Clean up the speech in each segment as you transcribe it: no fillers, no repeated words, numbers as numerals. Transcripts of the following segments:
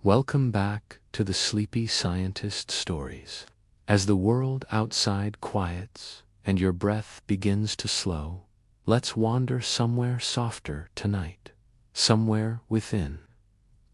Welcome back to the Sleepy Scientist Stories. As the world outside quiets and your breath begins to slow, let's wander somewhere softer tonight, somewhere within.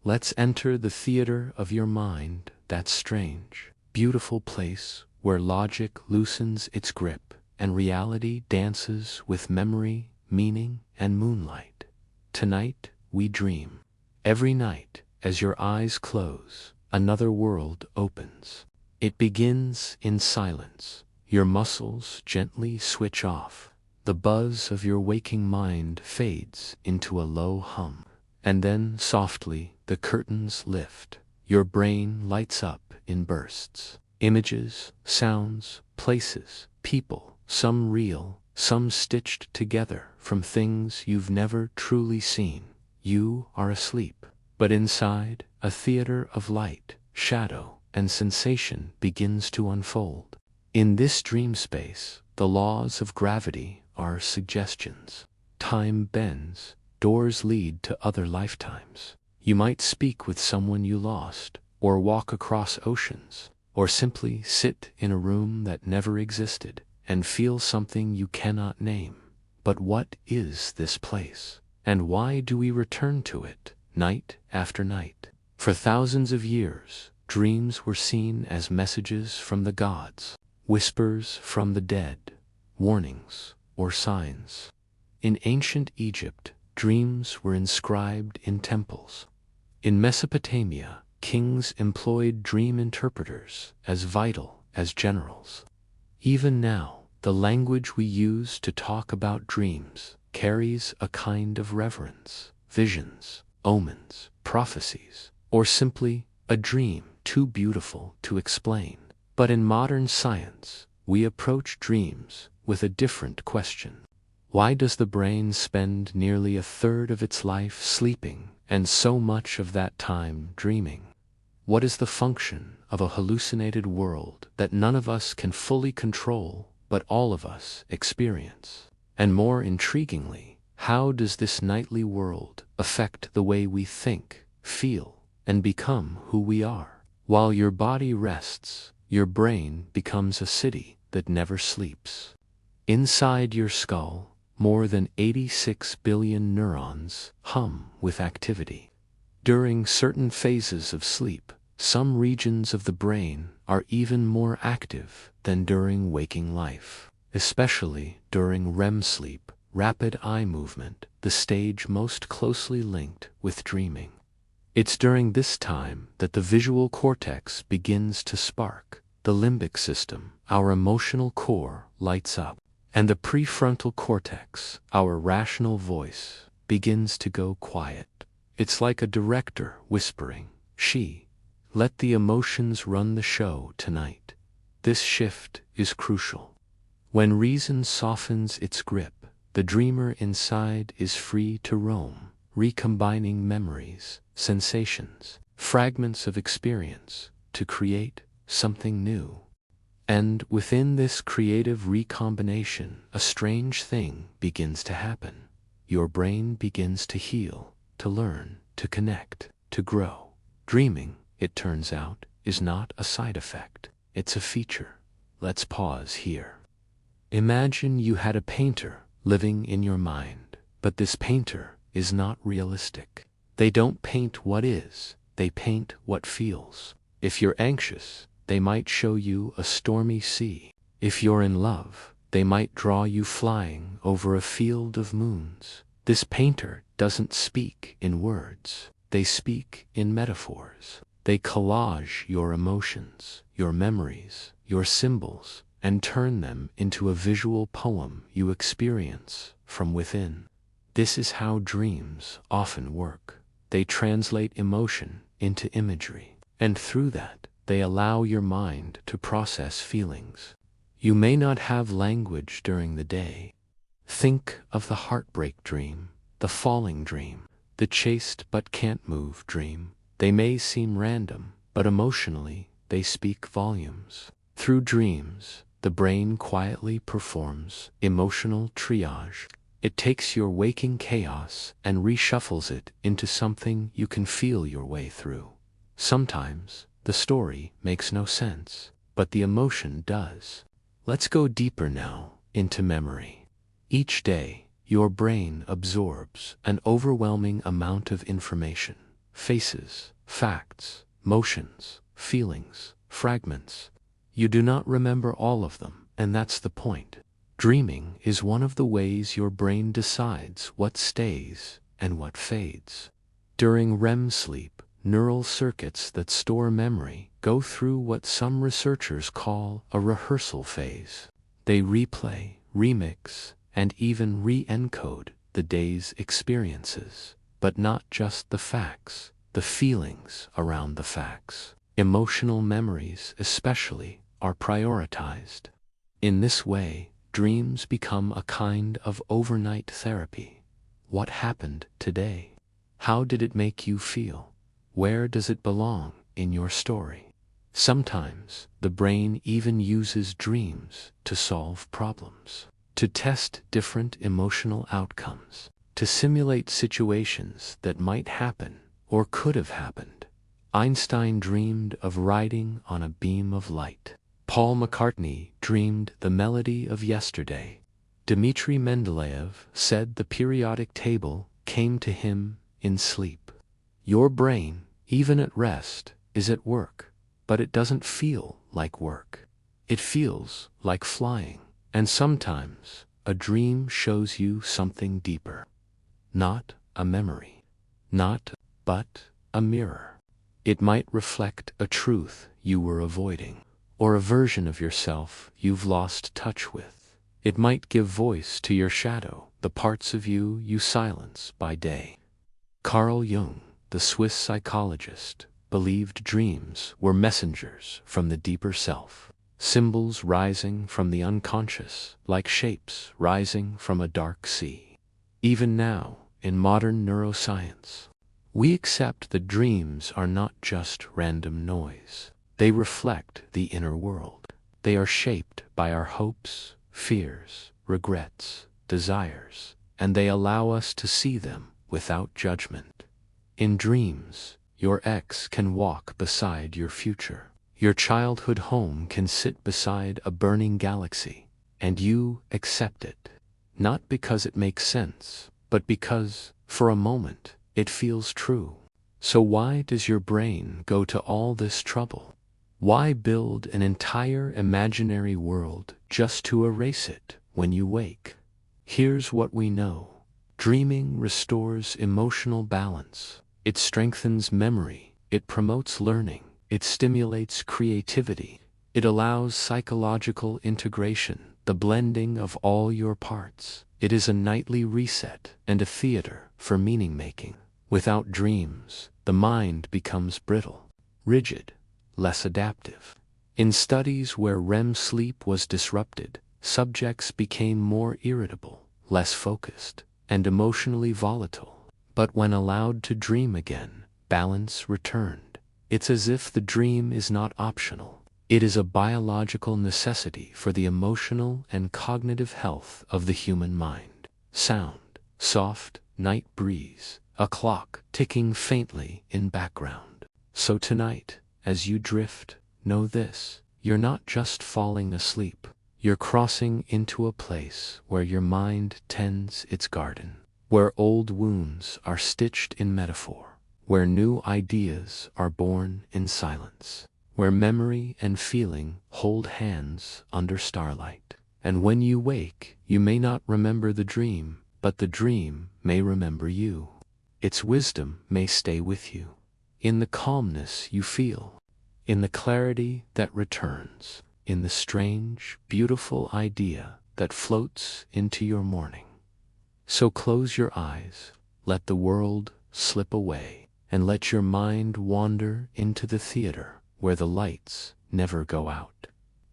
Let's enter the theater of your mind, that strange, beautiful place where logic loosens its grip and reality dances with memory, meaning, and moonlight. Tonight we dream. Every night, as your eyes close, another world opens. It begins in silence. Your muscles gently switch off. The buzz of your waking mind fades into a low hum. And then, softly, the curtains lift. Your brain lights up in bursts. Images, sounds, places, people, some real, some stitched together from things you've never truly seen. You are asleep, but inside, a theater of light, shadow, and sensation begins to unfold. In this dream space, the laws of gravity are suggestions. Time bends, doors lead to other lifetimes. You might speak with someone you lost, or walk across oceans, or simply sit in a room that never existed and feel something you cannot name. But what is this place? And why do we return to it, night after night? For thousands of years, dreams were seen as messages from the gods, whispers from the dead, warnings or signs. In ancient Egypt, dreams were inscribed in temples. In Mesopotamia, kings employed dream interpreters as vital as generals. Even now, the language we use to talk about dreams carries a kind of reverence. Visions, omens, prophecies, or simply a dream too beautiful to explain. But in modern science, we approach dreams with a different question. Why does the brain spend nearly a third of its life sleeping and so much of that time dreaming? What is the function of a hallucinated world that none of us can fully control but all of us experience? And more intriguingly, how does this nightly world affect the way we think, feel, and become who we are? While your body rests, your brain becomes a city that never sleeps. Inside your skull, more than 86 billion neurons hum with activity. During certain phases of sleep, some regions of the brain are even more active than during waking life, especially during REM sleep, rapid eye movement, the stage most closely linked with dreaming. It's during this time that the visual cortex begins to spark, the limbic system, our emotional core, lights up, and the prefrontal cortex, our rational voice, begins to go quiet. It's like a director whispering, let the emotions run the show tonight. This shift is crucial. When reason softens its grip, the dreamer inside is free to roam, recombining memories, sensations, fragments of experience to create something new. And within this creative recombination, a strange thing begins to happen. Your brain begins to heal, to learn, to connect, to grow. Dreaming, it turns out, is not a side effect. It's a feature. Let's pause here. Imagine you had a painter living in your mind, but this painter is not realistic. They don't paint what is, they paint what feels. If you're anxious, they might show you a stormy sea. If you're in love, they might draw you flying over a field of moons. This painter doesn't speak in words. They speak in metaphors. They collage your emotions, your memories, your symbols, and turn them into a visual poem you experience from within. This is how dreams often work. They translate emotion into imagery, and through that, they allow your mind to process feelings. You may not have language during the day. Think of the heartbreak dream, the falling dream, the chased but can't move dream. They may seem random, but emotionally, they speak volumes. Through dreams, the brain quietly performs emotional triage. It takes your waking chaos and reshuffles it into something you can feel your way through. Sometimes the story makes no sense, but the emotion does. Let's go deeper now into memory. Each day, your brain absorbs an overwhelming amount of information: faces, facts, motions, feelings, fragments. You do not remember all of them, and that's the point. Dreaming is one of the ways your brain decides what stays and what fades. During REM sleep, neural circuits that store memory go through what some researchers call a rehearsal phase. They replay, remix, and even re-encode the day's experiences, but not just the facts, the feelings around the facts. Emotional memories, especially, are prioritized. In this way, dreams become a kind of overnight therapy. What happened today? How did it make you feel? Where does it belong in your story? Sometimes the brain even uses dreams to solve problems, to test different emotional outcomes, to simulate situations that might happen or could have happened. Einstein dreamed of riding on a beam of light. Paul McCartney dreamed the melody of yesterday. Dmitri Mendeleev said the periodic table came to him in sleep. Your brain, even at rest, is at work, but it doesn't feel like work. It feels like flying, and sometimes a dream shows you something deeper. Not a memory, but a mirror. It might reflect a truth you were avoiding, or a version of yourself you've lost touch with. It might give voice to your shadow, the parts of you you silence by day. Carl Jung, the Swiss psychologist, believed dreams were messengers from the deeper self, symbols rising from the unconscious, like shapes rising from a dark sea. Even now, in modern neuroscience, we accept that dreams are not just random noise. They reflect the inner world. They are shaped by our hopes, fears, regrets, desires, and they allow us to see them without judgment. In dreams, your ex can walk beside your future. Your childhood home can sit beside a burning galaxy, and you accept it. Not because it makes sense, but because, for a moment, it feels true. So why does your brain go to all this trouble? Why build an entire imaginary world just to erase it when you wake? Here's what we know. Dreaming restores emotional balance. It strengthens memory. It promotes learning. It stimulates creativity. It allows psychological integration, the blending of all your parts. It is a nightly reset and a theater for meaning-making. Without dreams, the mind becomes brittle, rigid, less adaptive. In studies where REM sleep was disrupted, subjects became more irritable, less focused, and emotionally volatile. But when allowed to dream again, balance returned. It's as if the dream is not optional. It is a biological necessity for the emotional and cognitive health of the human mind. Sound, soft, night breeze, a clock ticking faintly in background. So tonight, as you drift, know this: you're not just falling asleep. You're crossing into a place where your mind tends its garden, where old wounds are stitched in metaphor, where new ideas are born in silence, where memory and feeling hold hands under starlight. And when you wake, you may not remember the dream, but the dream may remember you. Its wisdom may stay with you, in the calmness you feel, in the clarity that returns, in the strange, beautiful idea that floats into your morning. So close your eyes, let the world slip away, and let your mind wander into the theater where the lights never go out.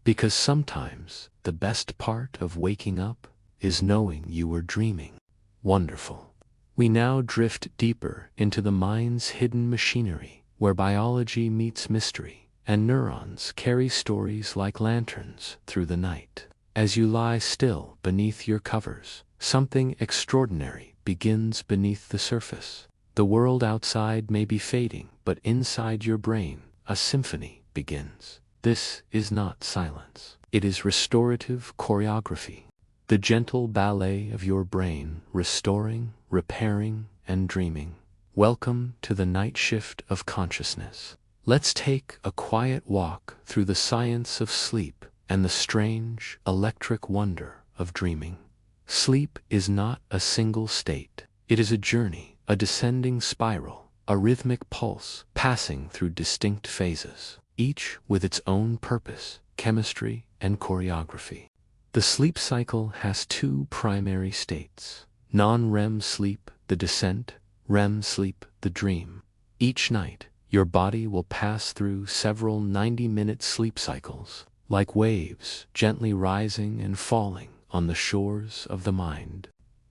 Because sometimes the best part of waking up is knowing you were dreaming. Wonderful. We now drift deeper into the mind's hidden machinery, where biology meets mystery, and neurons carry stories like lanterns through the night. As you lie still beneath your covers, something extraordinary begins beneath the surface. The world outside may be fading, but inside your brain, a symphony begins. This is not silence. It is restorative choreography. The gentle ballet of your brain, restoring, repairing, and dreaming. Welcome to the night shift of consciousness. Let's take a quiet walk through the science of sleep and the strange, electric wonder of dreaming. Sleep is not a single state. It is a journey, a descending spiral, a rhythmic pulse passing through distinct phases, each with its own purpose, chemistry, and choreography. The sleep cycle has two primary states: non-REM sleep, the descent; REM sleep, the dream. Each night, your body will pass through several 90-minute sleep cycles, like waves gently rising and falling on the shores of the mind.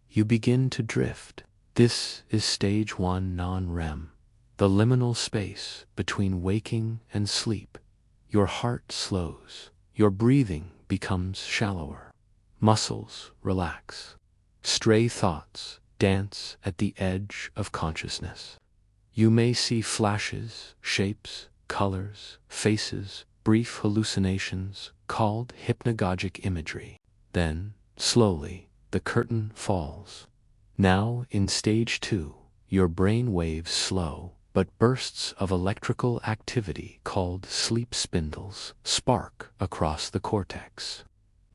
You begin to drift. This is stage 1, non-REM, the liminal space between waking and sleep. Your heart slows, your breathing becomes shallower, muscles relax, stray thoughts dance at the edge of consciousness. You may see flashes, shapes, colors, faces, brief hallucinations called hypnagogic imagery. Then, slowly, the curtain falls. Now, in stage 2, your brain waves slow, but bursts of electrical activity called sleep spindles spark across the cortex.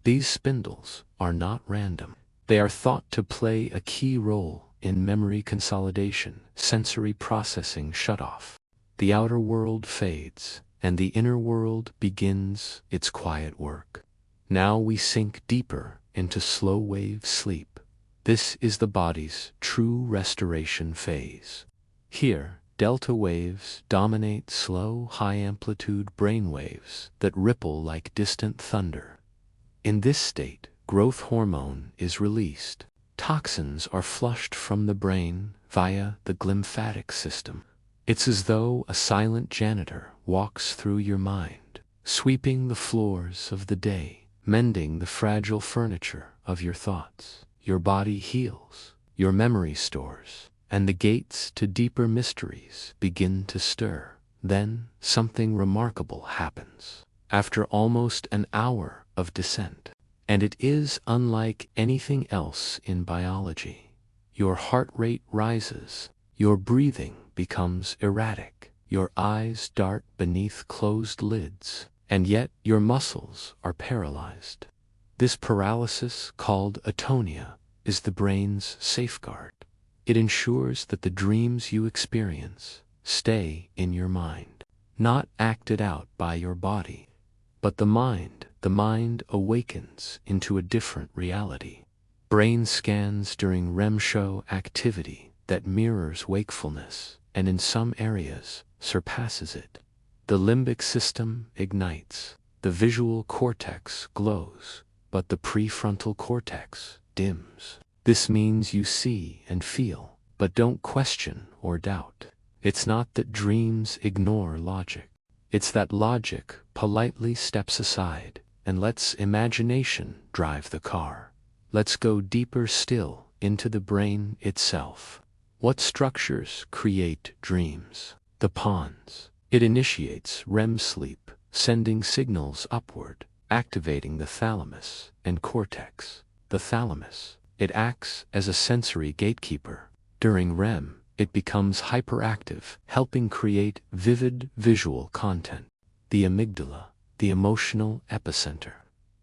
These spindles are not random. They are thought to play a key role in memory consolidation, sensory processing shutoff. The outer world fades, and the inner world begins its quiet work. Now we sink deeper into slow-wave sleep. This is the body's true restoration phase. Here, delta waves dominate slow, high-amplitude brain waves that ripple like distant thunder. In this state, growth hormone is released. Toxins are flushed from the brain via the glymphatic system. It's as though a silent janitor walks through your mind, sweeping the floors of the day, mending the fragile furniture of your thoughts. Your body heals, your memory stores, and the gates to deeper mysteries begin to stir. Then something remarkable happens. After almost an hour of descent, and it is unlike anything else in biology. Your heart rate rises, your breathing becomes erratic, your eyes dart beneath closed lids, and yet your muscles are paralyzed. This paralysis, called atonia, is the brain's safeguard. It ensures that the dreams you experience stay in your mind, not acted out by your body, but the mind awakens into a different reality. Brain scans during REM show activity that mirrors wakefulness and in some areas surpasses it. The limbic system ignites, the visual cortex glows, but the prefrontal cortex dims. This means you see and feel, but don't question or doubt. It's not that dreams ignore logic. It's that logic politely steps aside and lets imagination drive the car. Let's go deeper still into the brain itself. What structures create dreams? The pons. It initiates REM sleep, sending signals upward, activating the thalamus and cortex. The thalamus. It acts as a sensory gatekeeper. During REM, it becomes hyperactive, helping create vivid visual content. The amygdala, the emotional epicenter.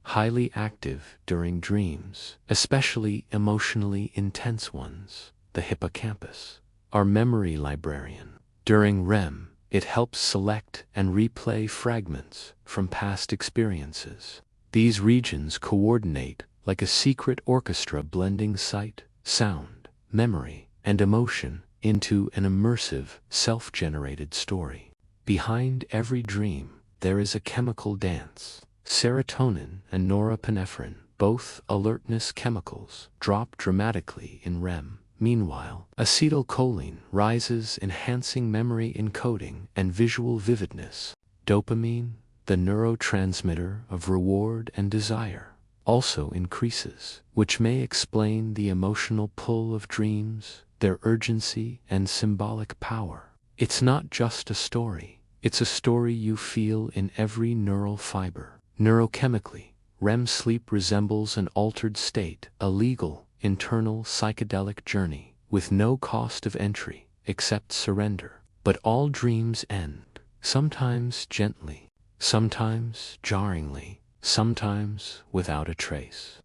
Highly active during dreams, especially emotionally intense ones. The hippocampus, our memory librarian. During REM, it helps select and replay fragments from past experiences. These regions coordinate like a secret orchestra, blending sight, sound, memory, and emotion into an immersive, self-generated story. Behind every dream, there is a chemical dance. Serotonin and norepinephrine, both alertness chemicals, drop dramatically in REM. Meanwhile, acetylcholine rises, enhancing memory encoding and visual vividness. Dopamine, the neurotransmitter of reward and desire, also increases, which may explain the emotional pull of dreams their urgency and symbolic power. It's not just a story. It's a story you feel in every neural fiber. Neurochemically, REM sleep resembles an altered state, a legal, internal psychedelic journey, with no cost of entry except surrender. But all dreams end, sometimes gently, sometimes jarringly, sometimes without a trace.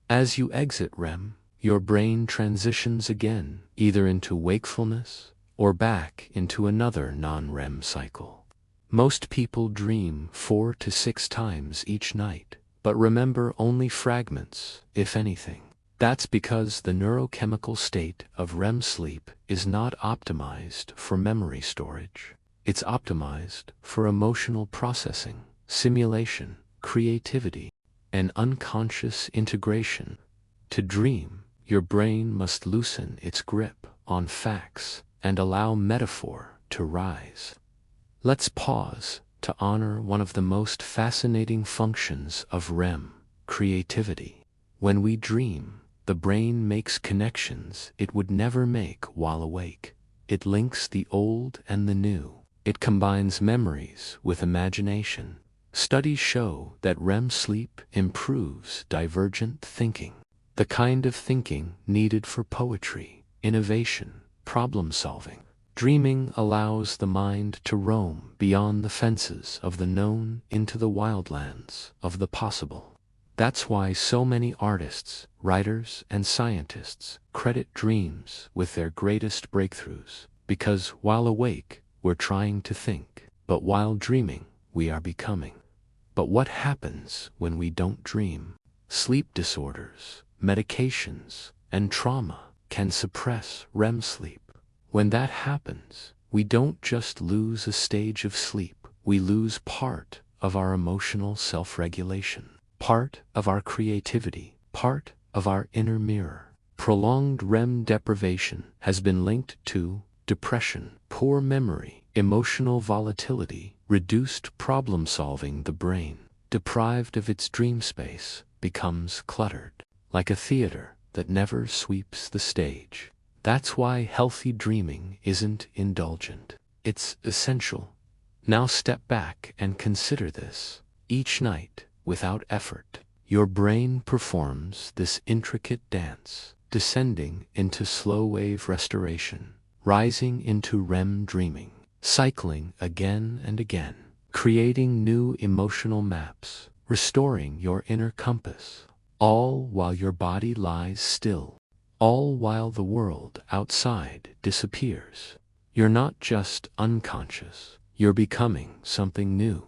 As you exit REM, your brain transitions again, either into wakefulness or back into another non-REM cycle. Most people dream 4 to 6 times each night, but remember only fragments, if anything. That's because the neurochemical state of REM sleep is not optimized for memory storage. It's optimized for emotional processing, simulation, creativity, and unconscious integration. To dream, your brain must loosen its grip on facts and allow metaphor to rise. Let's pause to honor one of the most fascinating functions of REM, creativity. When we dream, the brain makes connections it would never make while awake. It links the old and the new. It combines memories with imagination. Studies show that REM sleep improves divergent thinking, the kind of thinking needed for poetry, innovation, problem solving. Dreaming allows the mind to roam beyond the fences of the known into the wildlands of the possible. That's why so many artists, writers, and scientists credit dreams with their greatest breakthroughs, because while awake, we're trying to think, but while dreaming, we are becoming. But what happens when we don't dream? Sleep disorders, medications, and trauma can suppress REM sleep. When that happens, we don't just lose a stage of sleep, we lose part of our emotional self-regulation, part of our creativity, part of our inner mirror. Prolonged REM deprivation has been linked to depression, poor memory, emotional volatility, reduced problem solving. The brain, deprived of its dream space, becomes cluttered, like a theater that never sweeps the stage. That's why healthy dreaming isn't indulgent. It's essential. Now step back and consider this. Each night, without effort, your brain performs this intricate dance, descending into slow-wave restoration, rising into REM dreaming, cycling again and again, creating new emotional maps, restoring your inner compass, all while your body lies still. All while the world outside disappears. You're not just unconscious, you're becoming something new.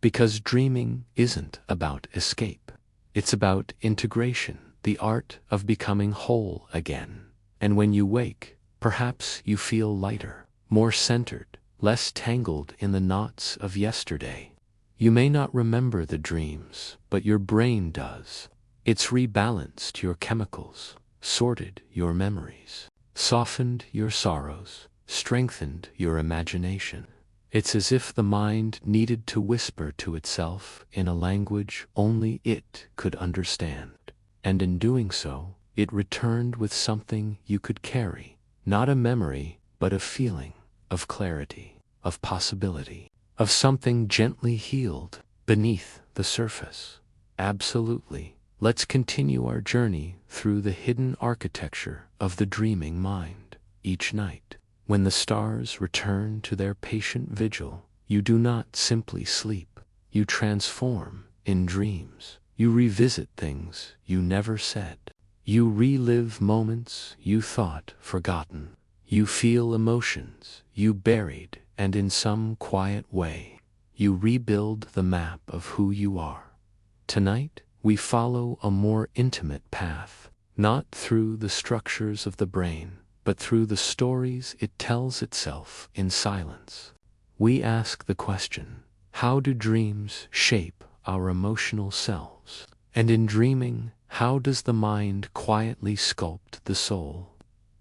Because dreaming isn't about escape. It's about integration, the art of becoming whole again. And when you wake, perhaps you feel lighter, more centered, less tangled in the knots of yesterday. You may not remember the dreams, but your brain does. It's rebalanced your chemicals, sorted your memories, softened your sorrows, strengthened your imagination. It's as if the mind needed to whisper to itself in a language only it could understand. And in doing so, it returned with something you could carry, not a memory, but a feeling of clarity, of possibility, of something gently healed beneath the surface. Absolutely. Let's continue our journey through the hidden architecture of the dreaming mind. Each night, when the stars return to their patient vigil, you do not simply sleep. You transform in dreams. You revisit things you never said. You relive moments you thought forgotten. You feel emotions you buried, and in some quiet way, you rebuild the map of who you are. Tonight, we follow a more intimate path, not through the structures of the brain, but through the stories it tells itself in silence. We ask the question, how do dreams shape our emotional selves? And in dreaming, how does the mind quietly sculpt the soul?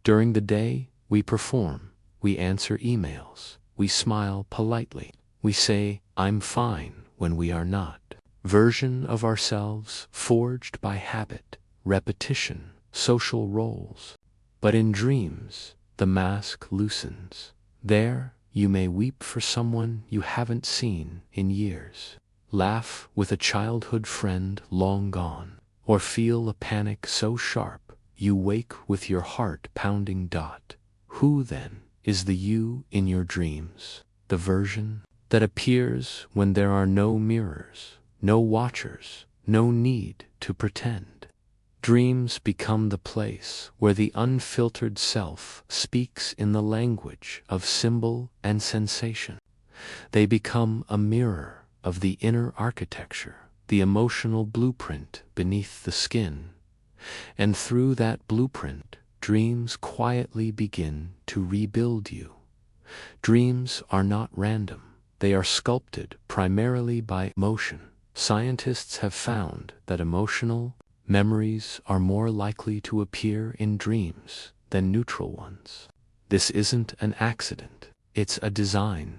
During the day, we perform, we answer emails, we smile politely, we say, "I'm fine," when we are not. Version of ourselves forged by habit, repetition, social roles. But in dreams, the mask loosens. There, you may weep for someone you haven't seen in years, laugh with a childhood friend long gone, or feel a panic so sharp you wake with your heart pounding. Who then is the you in your dreams? The version that appears when there are no mirrors, no watchers, no need to pretend. Dreams become the place where the unfiltered self speaks in the language of symbol and sensation. They become a mirror of the inner architecture, the emotional blueprint beneath the skin. And through that blueprint, dreams quietly begin to rebuild you. Dreams are not random. They are sculpted primarily by emotion. Scientists have found that emotional memories are more likely to appear in dreams than neutral ones. This isn't an accident, it's a design.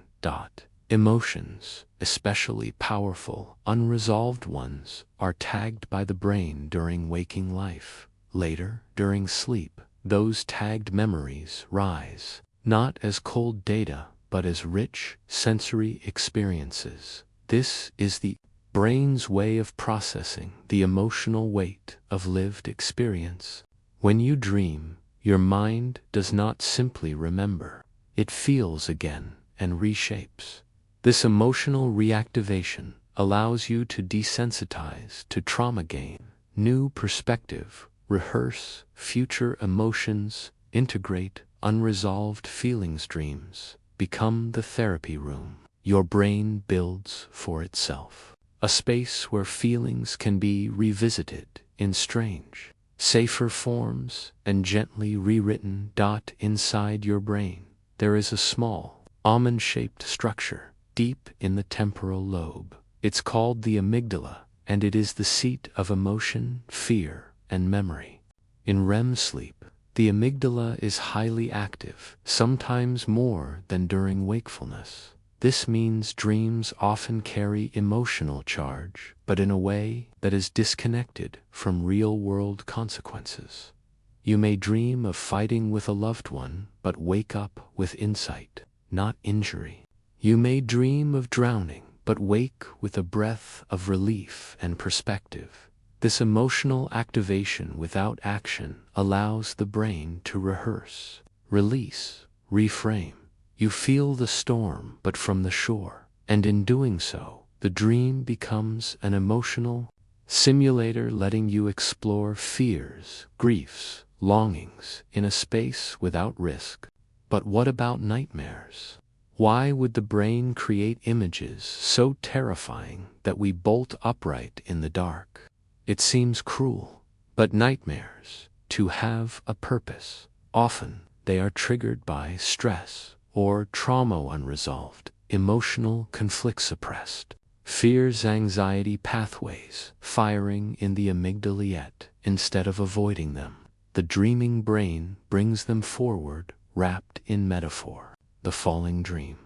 Emotions, especially powerful, unresolved ones, are tagged by the brain during waking life. Later, during sleep, those tagged memories rise, not as cold data, but as rich, sensory experiences. This is the brain's way of processing the emotional weight of lived experience. When you dream, your mind does not simply remember. It feels again and reshapes. This emotional reactivation allows you to desensitize to trauma, gain new perspective, rehearse future emotions, integrate unresolved feelings. Dreams become the therapy room your brain builds for itself. A space where feelings can be revisited in strange, safer forms and gently rewritten. Inside your brain, there is a small, almond-shaped structure deep in the temporal lobe. It's called the amygdala, and it is the seat of emotion, fear, and memory. In REM sleep, the amygdala is highly active, sometimes more than during wakefulness. This means dreams often carry emotional charge, but in a way that is disconnected from real-world consequences. You may dream of fighting with a loved one, but wake up with insight, not injury. You may dream of drowning, but wake with a breath of relief and perspective. This emotional activation without action allows the brain to rehearse, release, reframe. You feel the storm, but from the shore, and in doing so, the dream becomes an emotional simulator, letting you explore fears, griefs, longings in a space without risk. But what about nightmares? Why would the brain create images so terrifying that we bolt upright in the dark? It seems cruel, but nightmares, to have a purpose. Often, they are triggered by stress or trauma, unresolved, emotional conflict suppressed. Fears, anxiety pathways firing in the amygdala, yet instead of avoiding them, the dreaming brain brings them forward, wrapped in metaphor. The falling dream,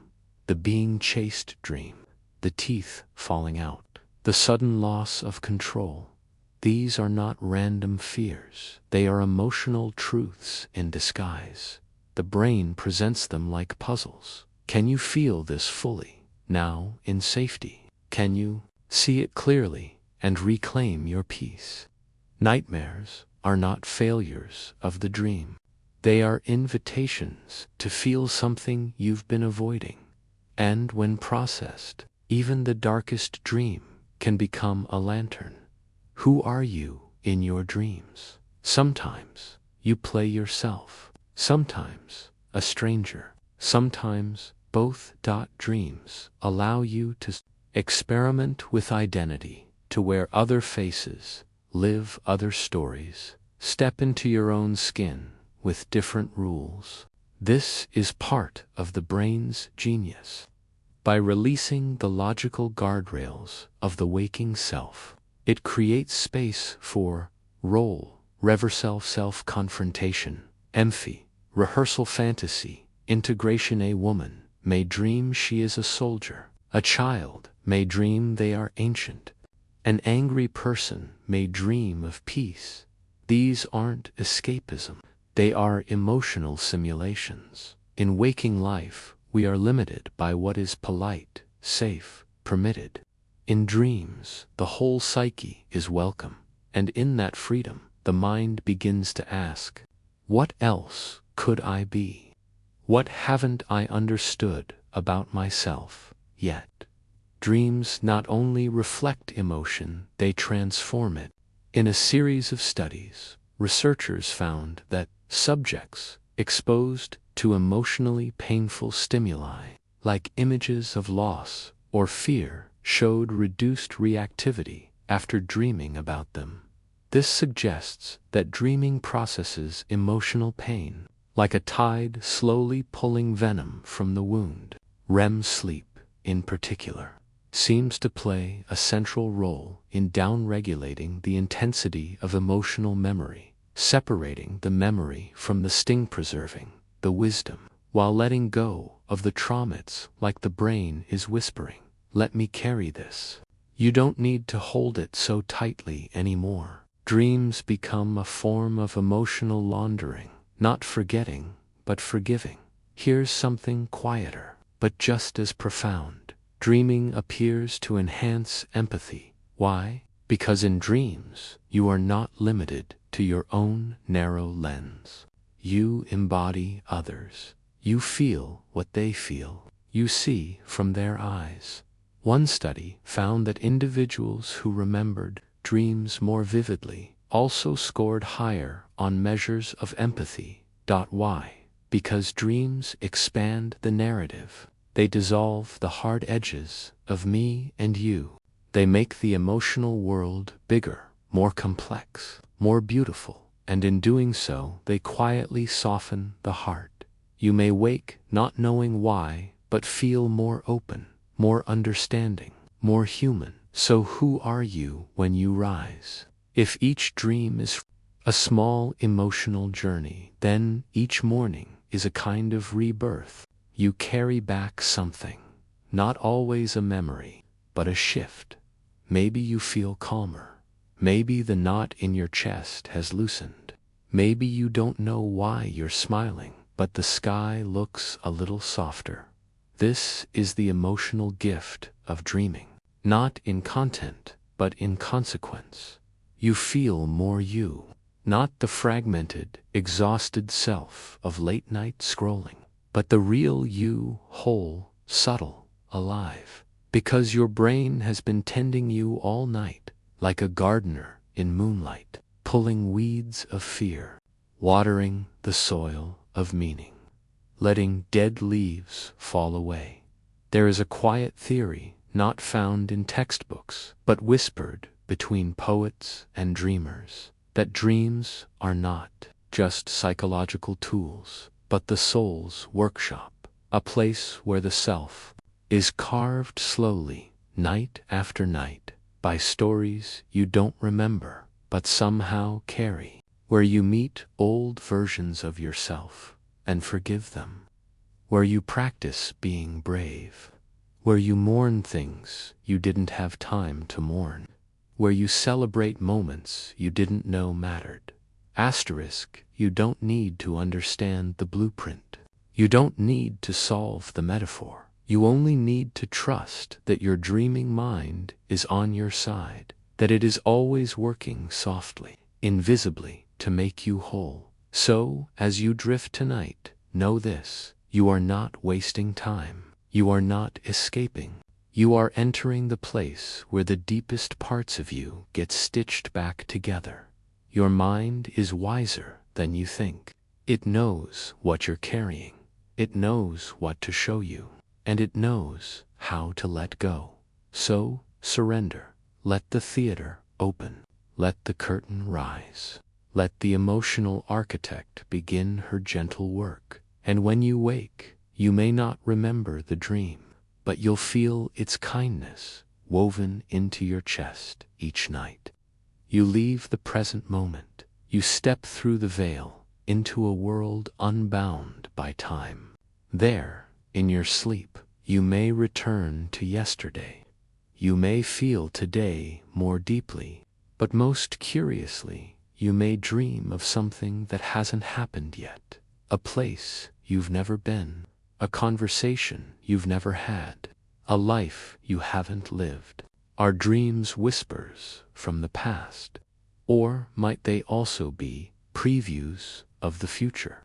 the being chased dream, the teeth falling out, the sudden loss of control. These are not random fears. They are emotional truths in disguise. The brain presents them like puzzles. Can you feel this fully, now in safety? Can you see it clearly and reclaim your peace? Nightmares are not failures of the dream. They are invitations to feel something you've been avoiding. And when processed, even the darkest dream can become a lantern. Who are you in your dreams? Sometimes you play yourself, sometimes a stranger, sometimes both. Dreams allow you to experiment with identity, to wear other faces, live other stories, step into your own skin with different rules. This is part of the brain's genius. By releasing the logical guardrails of the waking self, it creates space for role, reversal, self-confrontation, empathy, rehearsal, fantasy, integration. A woman may dream she is a soldier. A child may dream they are ancient. An angry person may dream of peace. These aren't escapism. They are emotional simulations. In waking life, we are limited by what is polite, safe, permitted. In dreams, the whole psyche is welcome, and in that freedom, the mind begins to ask, what else could I be? What haven't I understood about myself yet? Dreams not only reflect emotion, they transform it. In a series of studies, researchers found that subjects exposed to emotionally painful stimuli, like images of loss or fear, showed reduced reactivity after dreaming about them. This suggests that dreaming processes emotional pain, like a tide slowly pulling venom from the wound. REM sleep, in particular, seems to play a central role in downregulating the intensity of emotional memory, separating the memory from the sting-preserving, the wisdom, while letting go of the traumas like the brain is whispering, let me carry this. You don't need to hold it so tightly anymore. Dreams become a form of emotional laundering, not forgetting, but forgiving. Here's something quieter, but just as profound. Dreaming appears to enhance empathy. Why? Because in dreams, you are not limited to your own narrow lens. You embody others. You feel what they feel. You see from their eyes. One study found that individuals who remembered dreams more vividly also scored higher on measures of empathy. Why? Because dreams expand the narrative. They dissolve the hard edges of me and you. They make the emotional world bigger, more complex, more beautiful, and in doing so, they quietly soften the heart. You may wake not knowing why, but feel more open, more understanding, more human. So who are you when you rise? If each dream is a small emotional journey, then each morning is a kind of rebirth. You carry back something, not always a memory, but a shift. Maybe you feel calmer. Maybe the knot in your chest has loosened. Maybe you don't know why you're smiling, but the sky looks a little softer. This is the emotional gift of dreaming, not in content, but in consequence. You feel more you, not the fragmented, exhausted self of late-night scrolling, but the real you, whole, subtle, alive. Because your brain has been tending you all night, like a gardener in moonlight, pulling weeds of fear, watering the soil of meaning, letting dead leaves fall away. There is a quiet theory not found in textbooks, but whispered between poets and dreamers, that dreams are not just psychological tools, but the soul's workshop, a place where the self is carved slowly, night after night, by stories you don't remember, but somehow carry, where you meet old versions of yourself and forgive them, where you practice being brave, where you mourn things you didn't have time to mourn, where you celebrate moments you didn't know mattered. Asterisk, you don't need to understand the blueprint. You don't need to solve the metaphor. You only need to trust that your dreaming mind is on your side, that it is always working softly, invisibly, to make you whole. So, as you drift tonight, know this: you are not wasting time. You are not escaping. You are entering the place where the deepest parts of you get stitched back together. Your mind is wiser than you think. It knows what you're carrying. It knows what to show you. And it knows how to let go. So, surrender. Let the theater open. Let the curtain rise. Let the emotional architect begin her gentle work. And when you wake, you may not remember the dream, but you'll feel its kindness woven into your chest each night. You leave the present moment. You step through the veil into a world unbound by time. There, in your sleep, you may return to yesterday. You may feel today more deeply, but most curiously, you may dream of something that hasn't happened yet, a place you've never been, a conversation you've never had, a life you haven't lived. Are dreams whispers from the past? Or might they also be previews of the future?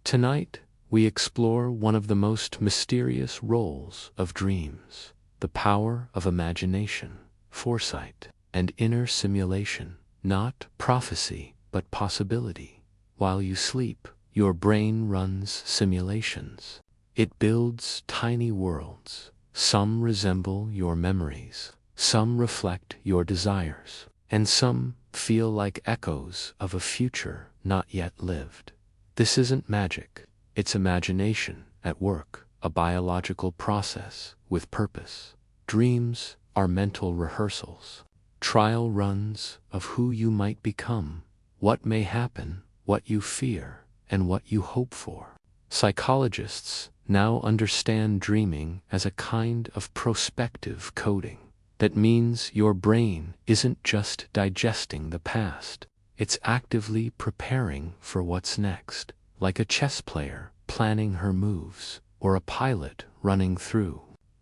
Tonight, we explore one of the most mysterious roles of dreams, the power of imagination, foresight, and inner simulation, not prophecy, but possibility. While you sleep, your brain runs simulations. It builds tiny worlds. Some resemble your memories, some reflect your desires, and some feel like echoes of a future not yet lived. This isn't magic, it's imagination at work, a biological process with purpose. Dreams are mental rehearsals, trial runs of who you might become, what may happen, what you fear, and what you hope for. Psychologists now understand dreaming as a kind of prospective coding. That means your brain isn't just digesting the past, it's actively preparing for what's next, like a chess player planning her moves, or a pilot running through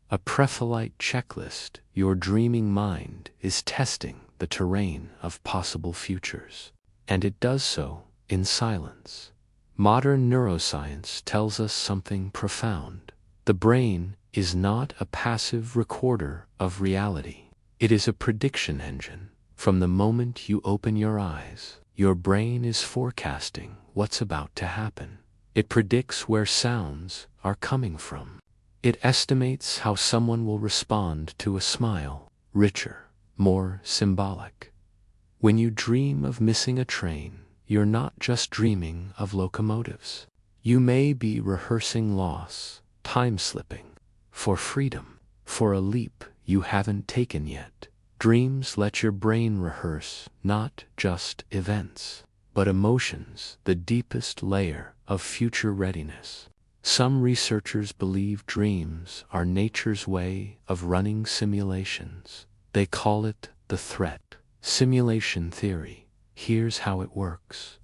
a pre-flight checklist. Your dreaming mind is testing the terrain of possible futures, and it does so in silence. Modern neuroscience tells us something profound. The brain is not a passive recorder of reality. It is a prediction engine. From the moment you open your eyes, your brain is forecasting what's about to happen. It predicts where sounds are coming from. It estimates how someone will respond to a smile, richer, more symbolic. When you dream of missing a train, you're not just dreaming of locomotives. You may be rehearsing loss, time slipping, for freedom, for a leap you haven't taken yet. Dreams let your brain rehearse not just events, but emotions, the deepest layer of future readiness. Some researchers believe dreams are nature's way of running simulations. They call it the threat simulation theory. Here's how it works.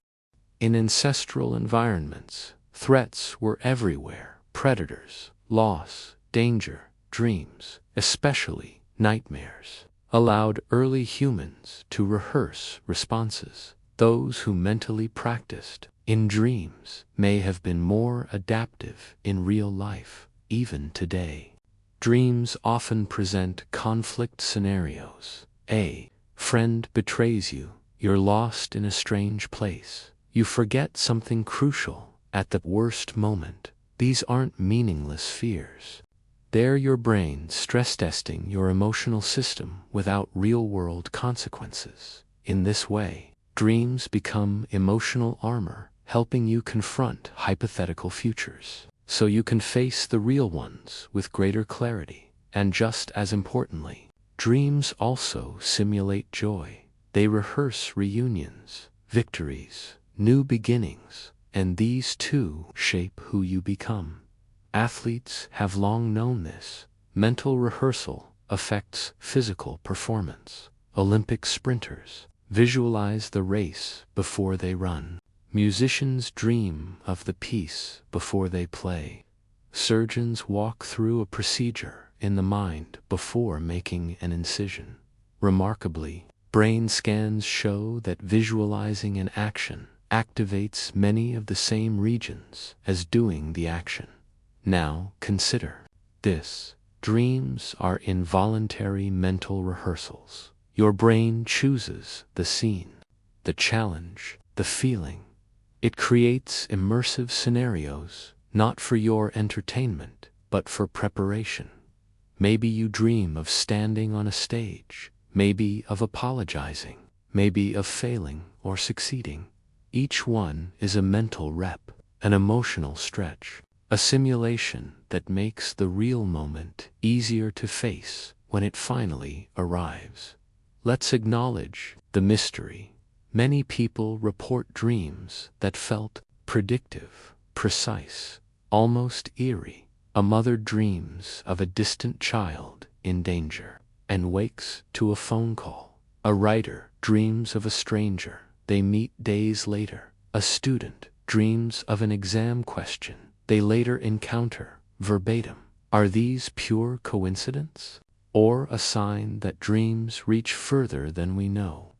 In ancestral environments, threats were everywhere: predators, loss, danger. Dreams, especially nightmares, allowed early humans to rehearse responses. Those who mentally practiced in dreams may have been more adaptive in real life, even today. Dreams often present conflict scenarios. A friend betrays you. You're lost in a strange place. You forget something crucial at the worst moment. These aren't meaningless fears. They're your brain stress testing your emotional system without real-world consequences. In this way, dreams become emotional armor, helping you confront hypothetical futures, so you can face the real ones with greater clarity. And just as importantly, dreams also simulate joy. They rehearse reunions, victories, new beginnings, and these too shape who you become. Athletes have long known this. Mental rehearsal affects physical performance. Olympic sprinters visualize the race before they run. Musicians dream of the piece before they play. Surgeons walk through a procedure in the mind before making an incision. Remarkably, brain scans show that visualizing an action activates many of the same regions as doing the action. Now consider this. Dreams are involuntary mental rehearsals. Your brain chooses the scene, the challenge, the feeling. It creates immersive scenarios, not for your entertainment, but for preparation. Maybe you dream of standing on a stage, maybe of apologizing, maybe of failing or succeeding. Each one is a mental rep, an emotional stretch, a simulation that makes the real moment easier to face when it finally arrives. Let's acknowledge the mystery. Many people report dreams that felt predictive, precise, almost eerie. A mother dreams of a distant child in danger and wakes to a phone call. A writer dreams of a stranger they meet days later. A student dreams of an exam question they later encounter verbatim. Are these pure coincidence? Or a sign that dreams reach further than we know?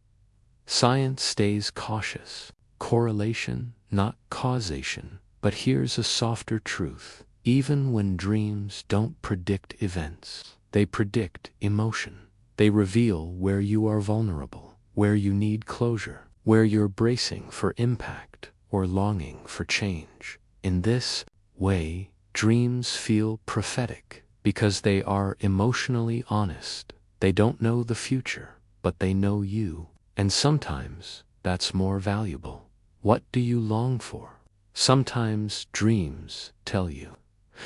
Science stays cautious. Correlation, not causation. But here's a softer truth. Even when dreams don't predict events, they predict emotion. They reveal where you are vulnerable, where you need closure, where you're bracing for impact or longing for change. In this way, dreams feel prophetic because they are emotionally honest. They don't know the future, but they know you. And sometimes that's more valuable. What do you long for? Sometimes dreams tell you.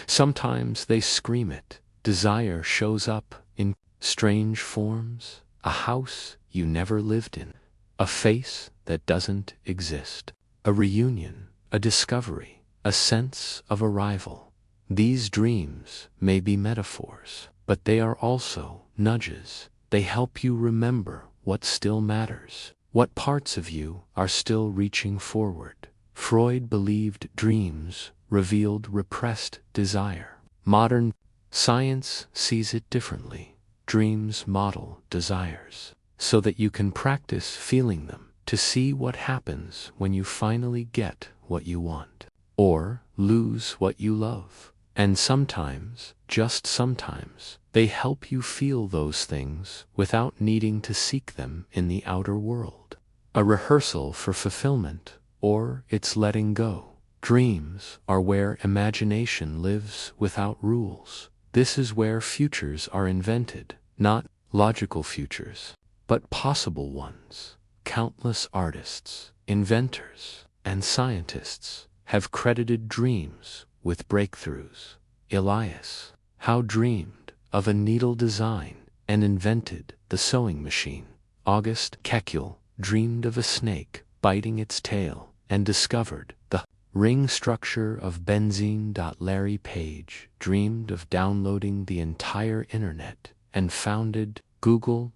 Sometimes they scream it. Desire shows up in strange forms. A house you never lived in. A face that doesn't exist. A reunion, a discovery, a sense of arrival. These dreams may be metaphors, but they are also nudges. They help you remember what still matters, what parts of you are still reaching forward. Freud believed dreams revealed repressed desire. Modern science sees it differently. Dreams model desires so that you can practice feeling them to see what happens when you finally get what you want or lose what you love. And sometimes, just sometimes, they help you feel those things without needing to seek them in the outer world. A rehearsal for fulfillment, or it's letting go. Dreams are where imagination lives without rules. This is where futures are invented, not logical futures, but possible ones. Countless artists, inventors, and scientists have credited dreams with breakthroughs. Elias Howe dreamed of a needle design and invented the sewing machine. August Kekulé dreamed of a snake biting its tail and discovered the ring structure of benzene. Larry Page dreamed of downloading the entire internet and founded Google.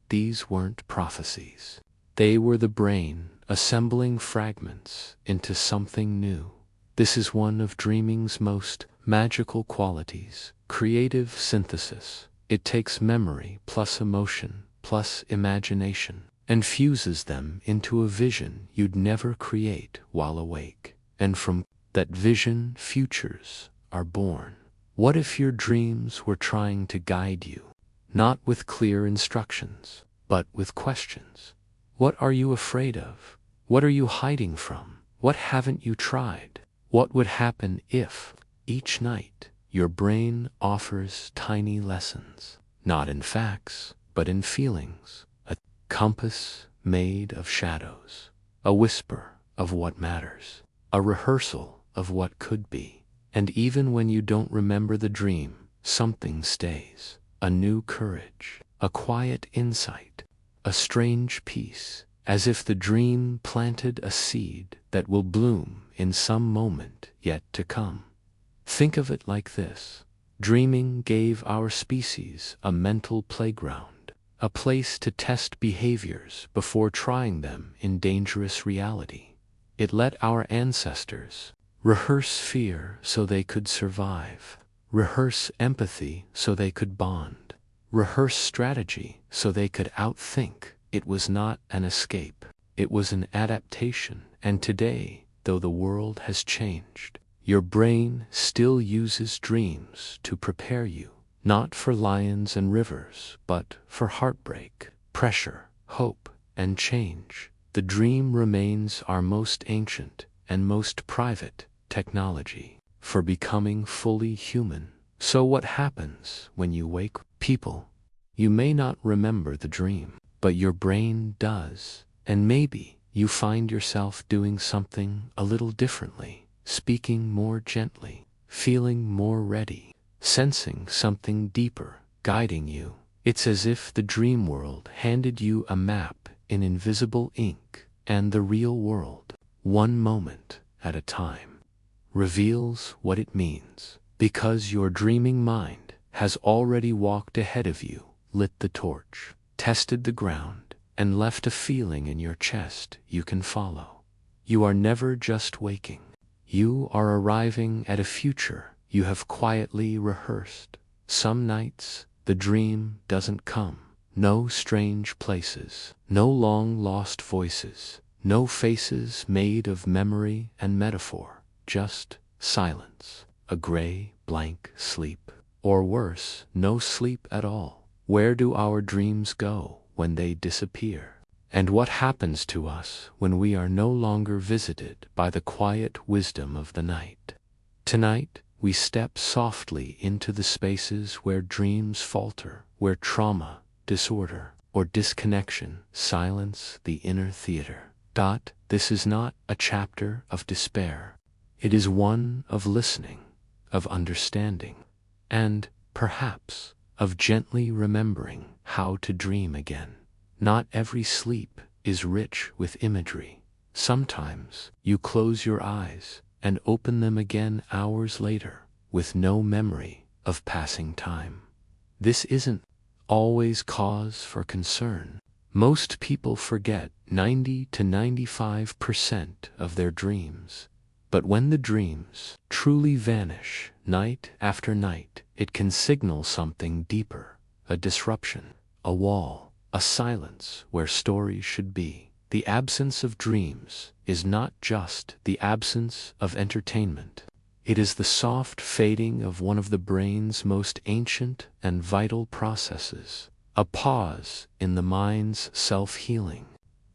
These weren't prophecies. They were the brain assembling fragments into something new. This is one of dreaming's most magical qualities, creative synthesis. It takes memory plus emotion plus imagination and fuses them into a vision you'd never create while awake. And from that vision, futures are born. What if your dreams were trying to guide you, not with clear instructions, but with questions? What are you afraid of? What are you hiding from? What haven't you tried? What would happen if, each night, your brain offers tiny lessons, not in facts, but in feelings, a compass made of shadows, a whisper of what matters, a rehearsal of what could be. And even when you don't remember the dream, something stays, a new courage, a quiet insight, a strange peace, as if the dream planted a seed that will bloom in some moment yet to come. Think of it like this. Dreaming gave our species a mental playground, a place to test behaviors before trying them in dangerous reality. It let our ancestors rehearse fear so they could survive, rehearse empathy so they could bond, rehearse strategy so they could outthink. It was not an escape. It was an adaptation. And today, though the world has changed, your brain still uses dreams to prepare you, not for lions and rivers, but for heartbreak, pressure, hope, and change. The dream remains our most ancient and most private technology for becoming fully human. So what happens when you wake? People, you may not remember the dream, but your brain does. And maybe you find yourself doing something a little differently, speaking more gently, feeling more ready, sensing something deeper, guiding you. It's as if the dream world handed you a map in invisible ink, and the real world, one moment at a time, reveals what it means, because your dreaming mind has already walked ahead of you, lit the torch, tested the ground, and left a feeling in your chest you can follow. You are never just waking. You are arriving at a future you have quietly rehearsed. Some nights, the dream doesn't come. No strange places, no long-lost voices, no faces made of memory and metaphor, just silence, a gray, blank sleep. Or worse, no sleep at all. Where do our dreams go when they disappear? And what happens to us when we are no longer visited by the quiet wisdom of the night? Tonight, we step softly into the spaces where dreams falter, where trauma, disorder, or disconnection silence the inner theater. This is not a chapter of despair. It is one of listening, of understanding, and, perhaps, of gently remembering how to dream again. Not every sleep is rich with imagery. Sometimes you close your eyes and open them again hours later with no memory of passing time. This isn't always cause for concern. Most people forget 90 to 95% of their dreams. But when the dreams truly vanish night after night, it can signal something deeper, a disruption, a wall, a silence where stories should be. The absence of dreams is not just the absence of entertainment. It is the soft fading of one of the brain's most ancient and vital processes, a pause in the mind's self-healing,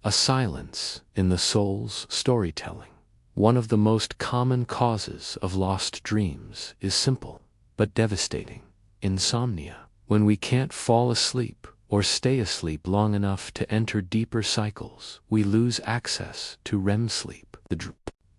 a silence in the soul's storytelling. One of the most common causes of lost dreams is simple but devastating: insomnia. When we can't fall asleep or stay asleep long enough to enter deeper cycles, we lose access to REM sleep, the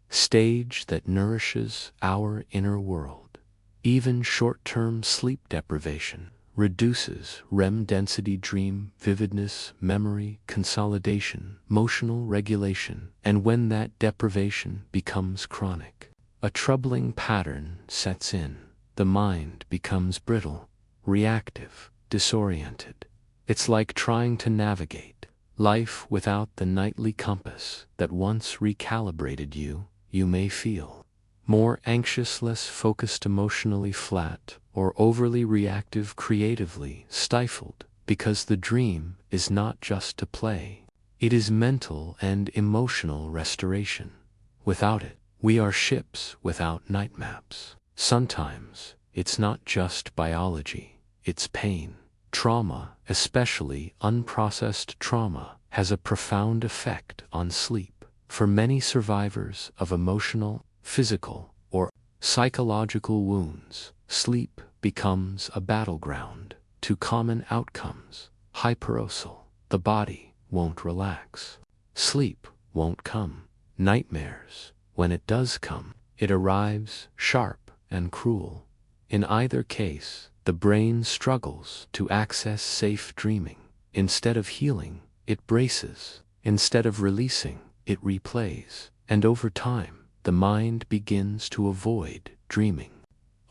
stage that nourishes our inner world. Even short-term sleep deprivation reduces REM density, dream vividness, memory, consolidation, emotional regulation, and when that deprivation becomes chronic, a troubling pattern sets in. The mind becomes brittle, reactive, disoriented. It's like trying to navigate life without the nightly compass that once recalibrated you. You may feel more anxious, less focused, emotionally flat, or overly reactive, creatively stifled, because the dream is not just a play. It is mental and emotional restoration. Without it, we are ships without night maps. Sometimes it's not just biology, it's pain. Trauma, especially unprocessed trauma, has a profound effect on sleep. For many survivors of emotional, physical, or psychological wounds, sleep becomes a battleground. Two common outcomes: hyperarousal, the body won't relax. Sleep won't come. Nightmares, when it does come, it arrives sharp and cruel. In either case, the brain struggles to access safe dreaming. Instead of healing, it braces. Instead of releasing, it replays. And over time, the mind begins to avoid dreaming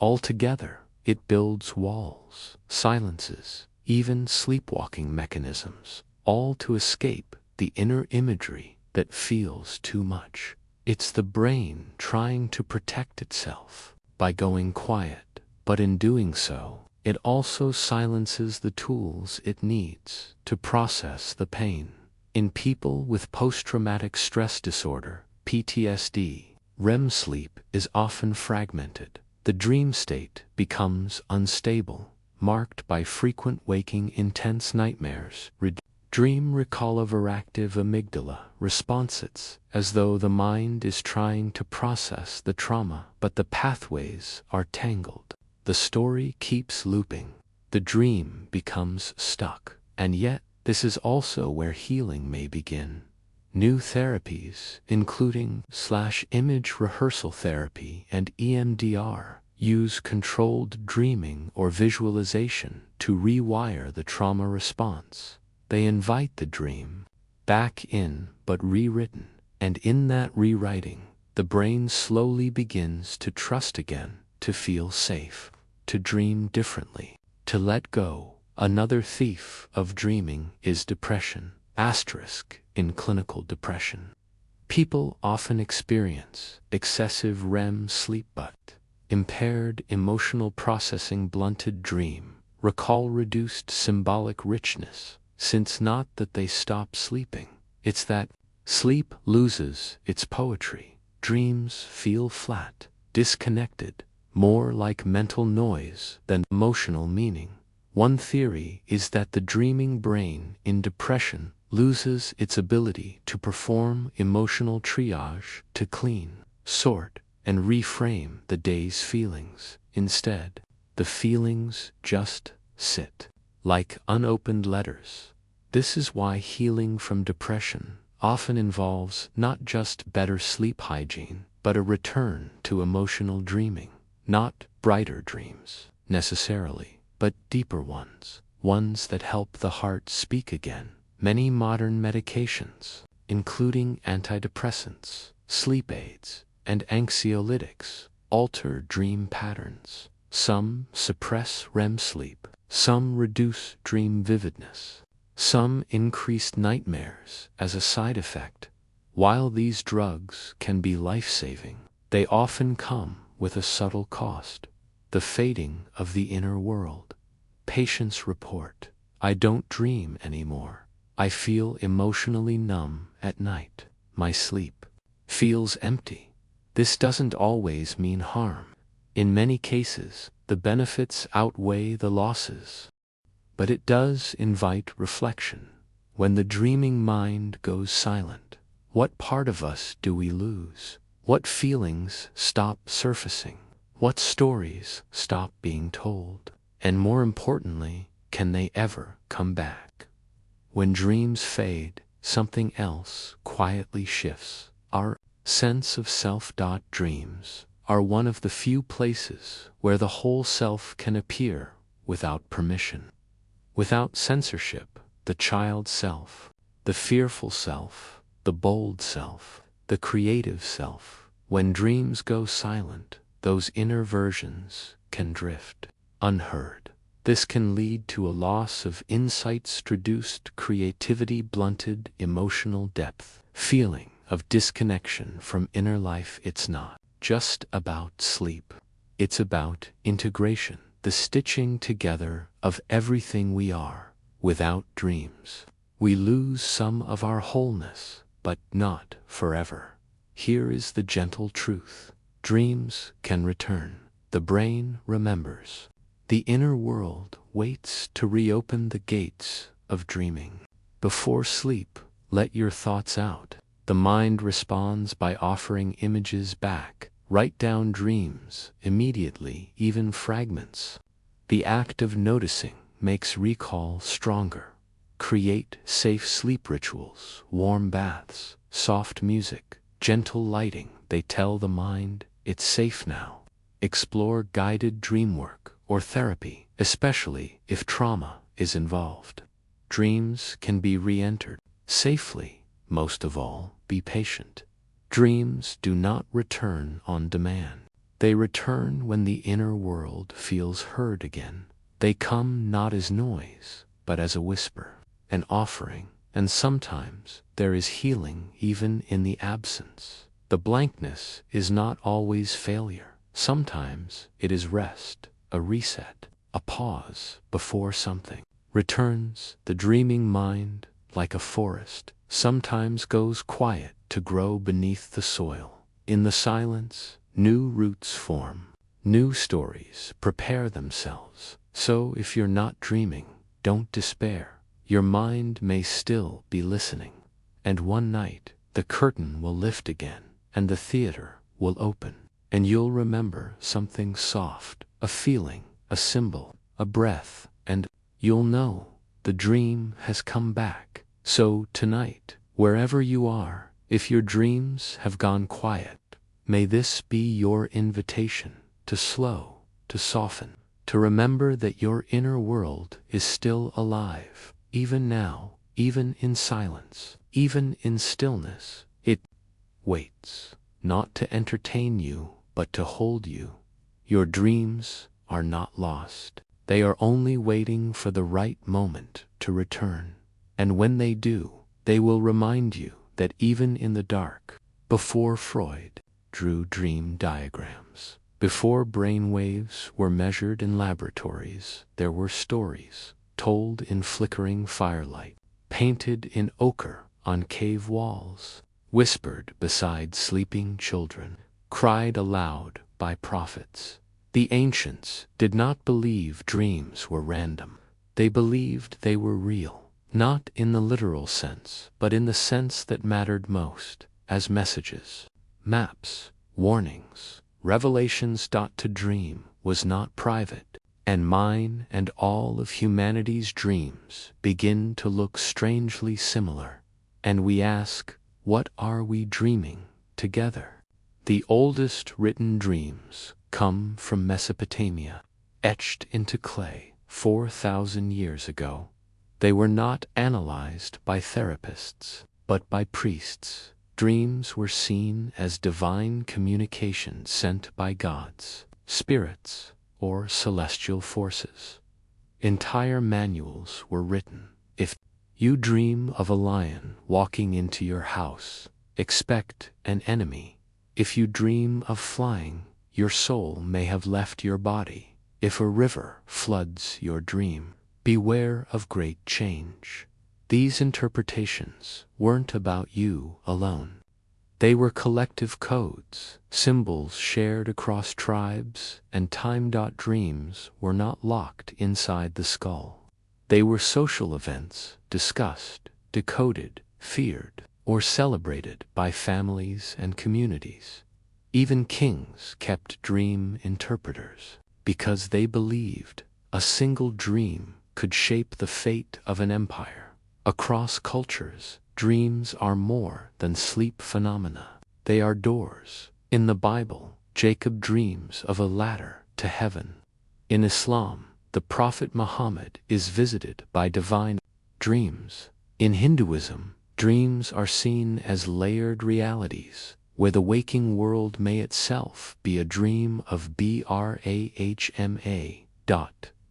altogether. It builds walls, silences, even sleepwalking mechanisms, all to escape the inner imagery that feels too much. It's the brain trying to protect itself by going quiet, but in doing so, it also silences the tools it needs to process the pain. In people with post-traumatic stress disorder, PTSD, REM sleep is often fragmented. The dream state becomes unstable, marked by frequent waking, intense nightmares. Dream recall overactive amygdala responses, as though the mind is trying to process the trauma, but the pathways are tangled. The story keeps looping. The dream becomes stuck. And yet, this is also where healing may begin. New therapies, including image rehearsal therapy and EMDR, use controlled dreaming or visualization to rewire the trauma response. They invite the dream back in, but rewritten. And in that rewriting, the brain slowly begins to trust again, to feel safe, to dream differently, to let go. Another thief of dreaming is depression. In clinical depression, people often experience excessive REM sleep but impaired emotional processing, blunted dream recall, reduced symbolic richness, since not that they stop sleeping, it's that sleep loses its poetry. Dreams feel flat, disconnected, more like mental noise than emotional meaning. One theory is that the dreaming brain in depression loses its ability to perform emotional triage, to clean, sort, and reframe the day's feelings. Instead, the feelings just sit, like unopened letters. This is why healing from depression often involves not just better sleep hygiene, but a return to emotional dreaming. Not brighter dreams, necessarily, but deeper ones, ones that help the heart speak again. Many modern medications, including antidepressants, sleep aids, and anxiolytics, alter dream patterns. Some suppress REM sleep, some reduce dream vividness, some increase nightmares as a side effect. While these drugs can be life-saving, they often come with a subtle cost: the fading of the inner world. Patients report, "I don't dream anymore. I feel emotionally numb at night. My sleep feels empty." This doesn't always mean harm. In many cases, the benefits outweigh the losses. But it does invite reflection. When the dreaming mind goes silent, what part of us do we lose? What feelings stop surfacing? What stories stop being told? And more importantly, can they ever come back? When dreams fade, something else quietly shifts. Our sense of self. Dreams are one of the few places where the whole self can appear without permission, without censorship. The child self, the fearful self, the bold self, the creative self. When dreams go silent, those inner versions can drift, unheard. This can lead to a loss of insights, reduced creativity, blunted emotional depth, feeling of disconnection from inner life. It's not just about sleep. It's about integration, the stitching together of everything we are. Without dreams, we lose some of our wholeness, but not forever. Here is the gentle truth: dreams can return. The brain remembers. The inner world waits to reopen the gates of dreaming. Before sleep, let your thoughts out. The mind responds by offering images back. Write down dreams immediately, even fragments. The act of noticing makes recall stronger. Create safe sleep rituals, warm baths, soft music, gentle lighting. They tell the mind it's safe now. Explore guided dream work or therapy, especially if trauma is involved. Dreams can be re-entered safely. Most of all, be patient. Dreams do not return on demand. They return when the inner world feels heard again. They come not as noise, but as a whisper, an offering, and sometimes there is healing even in the absence. The blankness is not always failure. Sometimes it is rest, a reset, a pause before something returns. The dreaming mind, like a forest, sometimes goes quiet to grow beneath the soil. In the silence, new roots form, new stories prepare themselves. So if you're not dreaming, don't despair. Your mind may still be listening. And one night, the curtain will lift again, and the theater will open, and you'll remember something soft, a feeling, a symbol, a breath, and you'll know the dream has come back. So tonight, wherever you are, if your dreams have gone quiet, may this be your invitation to slow, to soften, to remember that your inner world is still alive, even now, even in silence, even in stillness. It waits, not to entertain you, but to hold you. Your dreams are not lost. They are only waiting for the right moment to return. And when they do, They will remind you that even in the dark, before Freud drew dream diagrams, before brain waves were measured in laboratories, there were stories told in flickering firelight, painted in ochre on cave walls, whispered beside sleeping children, cried aloud by prophets. The ancients did not believe dreams were random. They believed they were real, not in the literal sense, but in the sense that mattered most, as messages, maps, warnings, revelations. To dream was not private, and mine and all of humanity's dreams begin to look strangely similar. And we ask, what are we dreaming together? The oldest written dreams come from Mesopotamia, etched into clay 4,000 years ago. They were not analyzed by therapists, but by priests. Dreams were seen as divine communication sent by gods, spirits, or celestial forces. Entire manuals were written. If you dream of a lion walking into your house, expect an enemy. If you dream of flying, your soul may have left your body. If a river floods your dream, beware of great change. These interpretations weren't about you alone. They were collective codes, symbols shared across tribes and time. Dreams were not locked inside the skull. They were social events, discussed, decoded, feared, or celebrated by families and communities. Even kings kept dream interpreters, because they believed a single dream could shape the fate of an empire. Across cultures, dreams are more than sleep phenomena. They are doors. In the Bible, Jacob dreams of a ladder to heaven. In Islam, the Prophet Muhammad is visited by divine dreams. In Hinduism, dreams are seen as layered realities, where the waking world may itself be a dream of Brahma.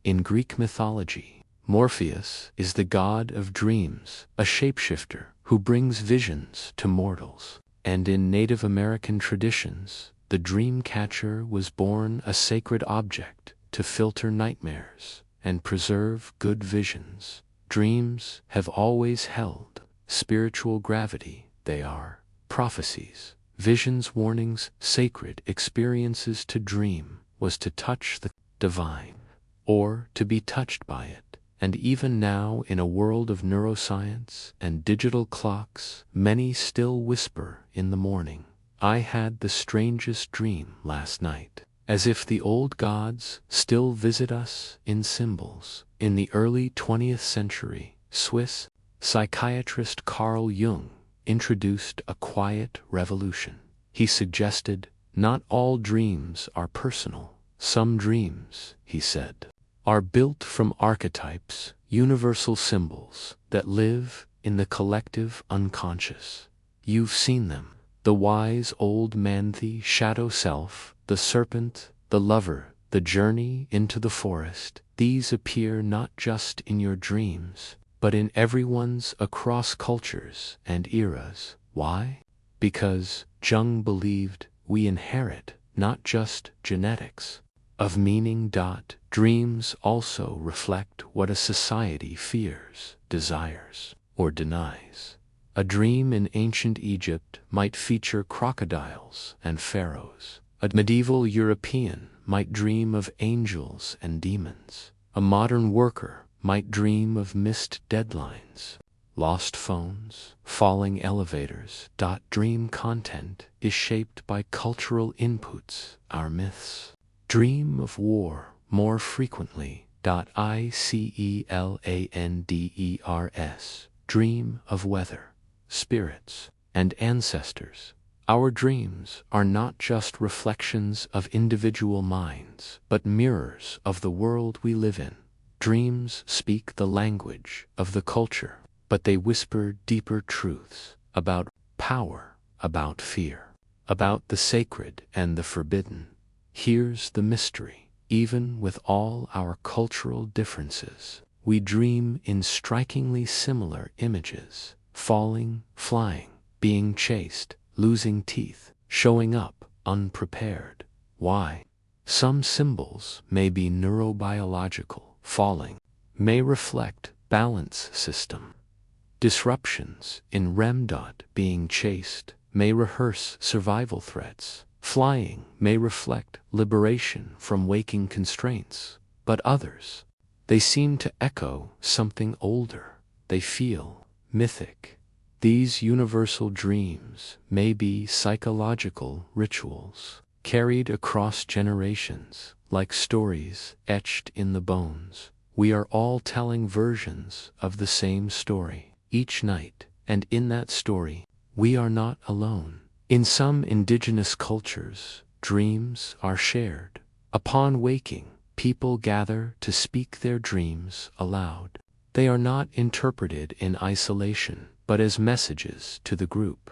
In Greek mythology, Morpheus is the god of dreams, a shapeshifter who brings visions to mortals. And in Native American traditions, the dream catcher was born a sacred object to filter nightmares and preserve good visions. Dreams have always held spiritual gravity. They are prophecies, visions, warnings, sacred experiences. To dream was to touch the divine, or to be touched by it. And even now, in a world of neuroscience and digital clocks, many still whisper in the morning, "I had the strangest dream last night," as if the old gods still visit us in symbols. In the early 20th century, Swiss psychiatrist Carl Jung introduced a quiet revolution. He suggested, not all dreams are personal. Some dreams, he said, are built from archetypes, universal symbols that live in the collective unconscious. You've seen them. The wise old man, the shadow self, the serpent, the lover, the journey into the forest. These appear not just in your dreams, but in everyone's across cultures and eras. Why? Because Jung believed we inherit not just genetics of meaning. Dreams also reflect what a society fears, desires, or denies. A dream in ancient Egypt might feature crocodiles and pharaohs. A medieval European might dream of angels and demons. A modern worker might dream of missed deadlines, lost phones, falling elevators. Dream content is shaped by cultural inputs, our myths. Dream of war more frequently. Icelanders. Dream of weather, spirits, and ancestors. Our dreams are not just reflections of individual minds, but mirrors of the world we live in. Dreams speak the language of the culture, but they whisper deeper truths about power, about fear, about the sacred and the forbidden. Here's the mystery. Even with all our cultural differences, we dream in strikingly similar images. falling, flying, being chased, losing teeth, showing up unprepared. Why? Some symbols may be neurobiological. Falling may reflect balance system. Disruptions in REM. Being chased may rehearse survival threats. Flying may reflect liberation from waking constraints. But others, they seem to echo something older. They feel mythic. These universal dreams may be psychological rituals carried across generations, like stories etched in the bones. We are all telling versions of the same story each night, and in that story, we are not alone. In some indigenous cultures, dreams are shared. Upon waking, people gather to speak their dreams aloud. They are not interpreted in isolation, but as messages to the group.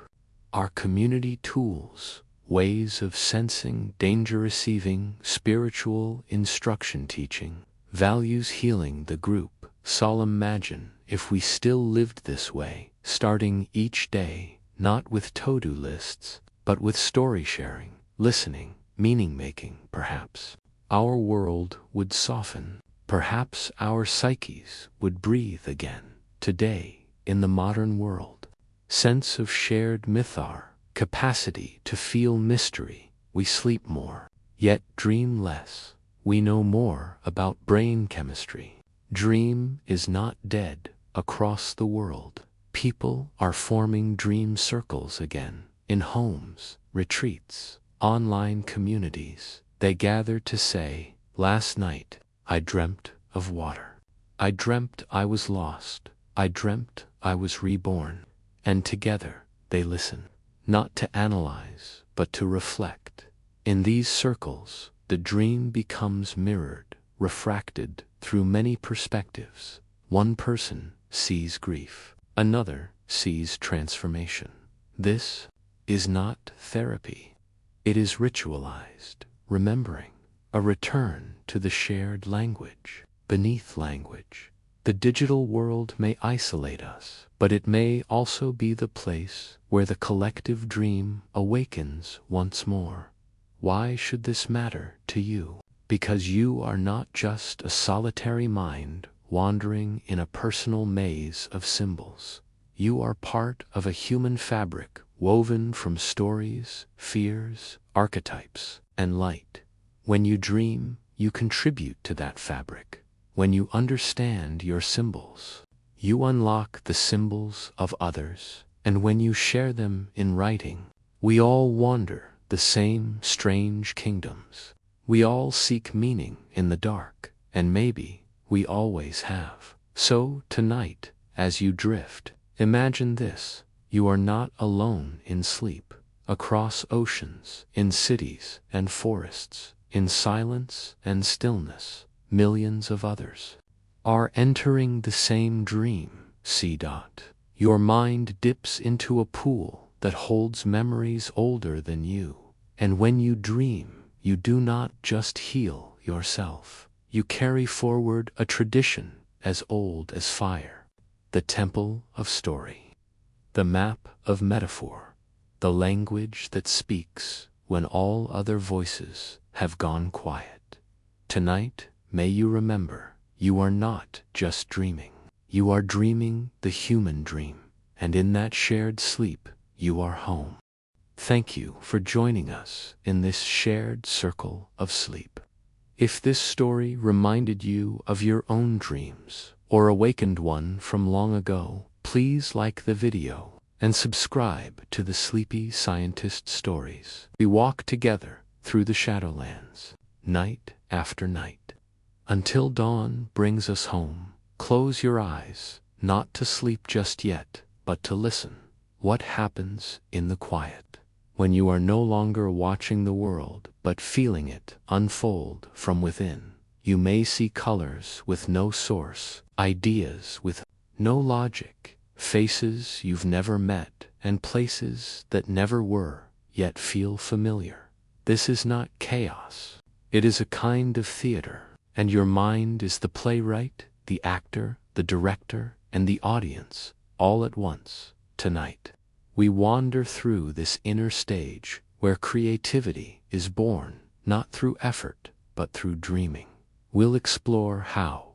Our community tools, ways of sensing, danger receiving, spiritual instruction teaching, values healing the group. Solemn imagine if we still lived this way, starting each day, not with to-do lists, but with story sharing, listening, meaning making. Perhaps our world would soften. Perhaps our psyches would breathe again. Today, in the modern world, sense of shared mythar, capacity to feel mystery. We sleep more, yet dream less. We know more about brain chemistry. Dream is not dead. Across the world, people are forming dream circles again. In homes, retreats, online communities, they gather to say, "Last night, I dreamt of water. I dreamt I was lost. I dreamt I was reborn." And together, they listen. Not to analyze, but to reflect. In these circles, the dream becomes mirrored, refracted through many perspectives. One person sees grief, another sees transformation. This is not therapy. It is ritualized, remembering, a return to the shared language. Beneath language, the digital world may isolate us, but it may also be the place where the collective dream awakens once more. Why should this matter to you? Because you are not just a solitary mind wandering in a personal maze of symbols. You are part of a human fabric woven from stories, fears, archetypes, and light. When you dream, you contribute to that fabric. When you understand your symbols, you unlock the symbols of others, and when you share them in writing, we all wander the same strange kingdoms. We all seek meaning in the dark, and maybe we always have. So tonight, as you drift, imagine this: you are not alone in sleep. Across oceans, in cities and forests, in silence and stillness, millions of others are entering the same dream. C. Your mind dips into a pool that holds memories older than you. And when you dream, you do not just heal yourself. You carry forward a tradition as old as fire. The temple of story. The map of metaphor. The language that speaks when all other voices have gone quiet. Tonight, may you remember, you are not just dreaming. You are dreaming the human dream, and in that shared sleep, you are home. Thank you for joining us in this shared circle of sleep. If this story reminded you of your own dreams, or awakened one from long ago, please like the video and subscribe to the Sleepy Scientist Stories. We walk together through the Shadowlands, night after night, until dawn brings us home. Close your eyes, not to sleep just yet, but to listen. What happens in the quiet when you are no longer watching the world, but feeling it unfold from within? You may see colors with no source, ideas with no logic, faces you've never met, and places that never were, yet feel familiar. This is not chaos. It is a kind of theater, and your mind is the playwright, the actor, the director, and the audience, all at once. Tonight, we wander through this inner stage where creativity is born not through effort but through dreaming. We'll explore how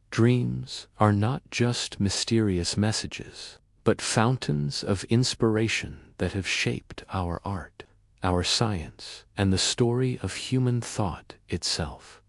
dreams are not just mysterious messages, but fountains of inspiration that have shaped our art, our science, and the story of human thought itself.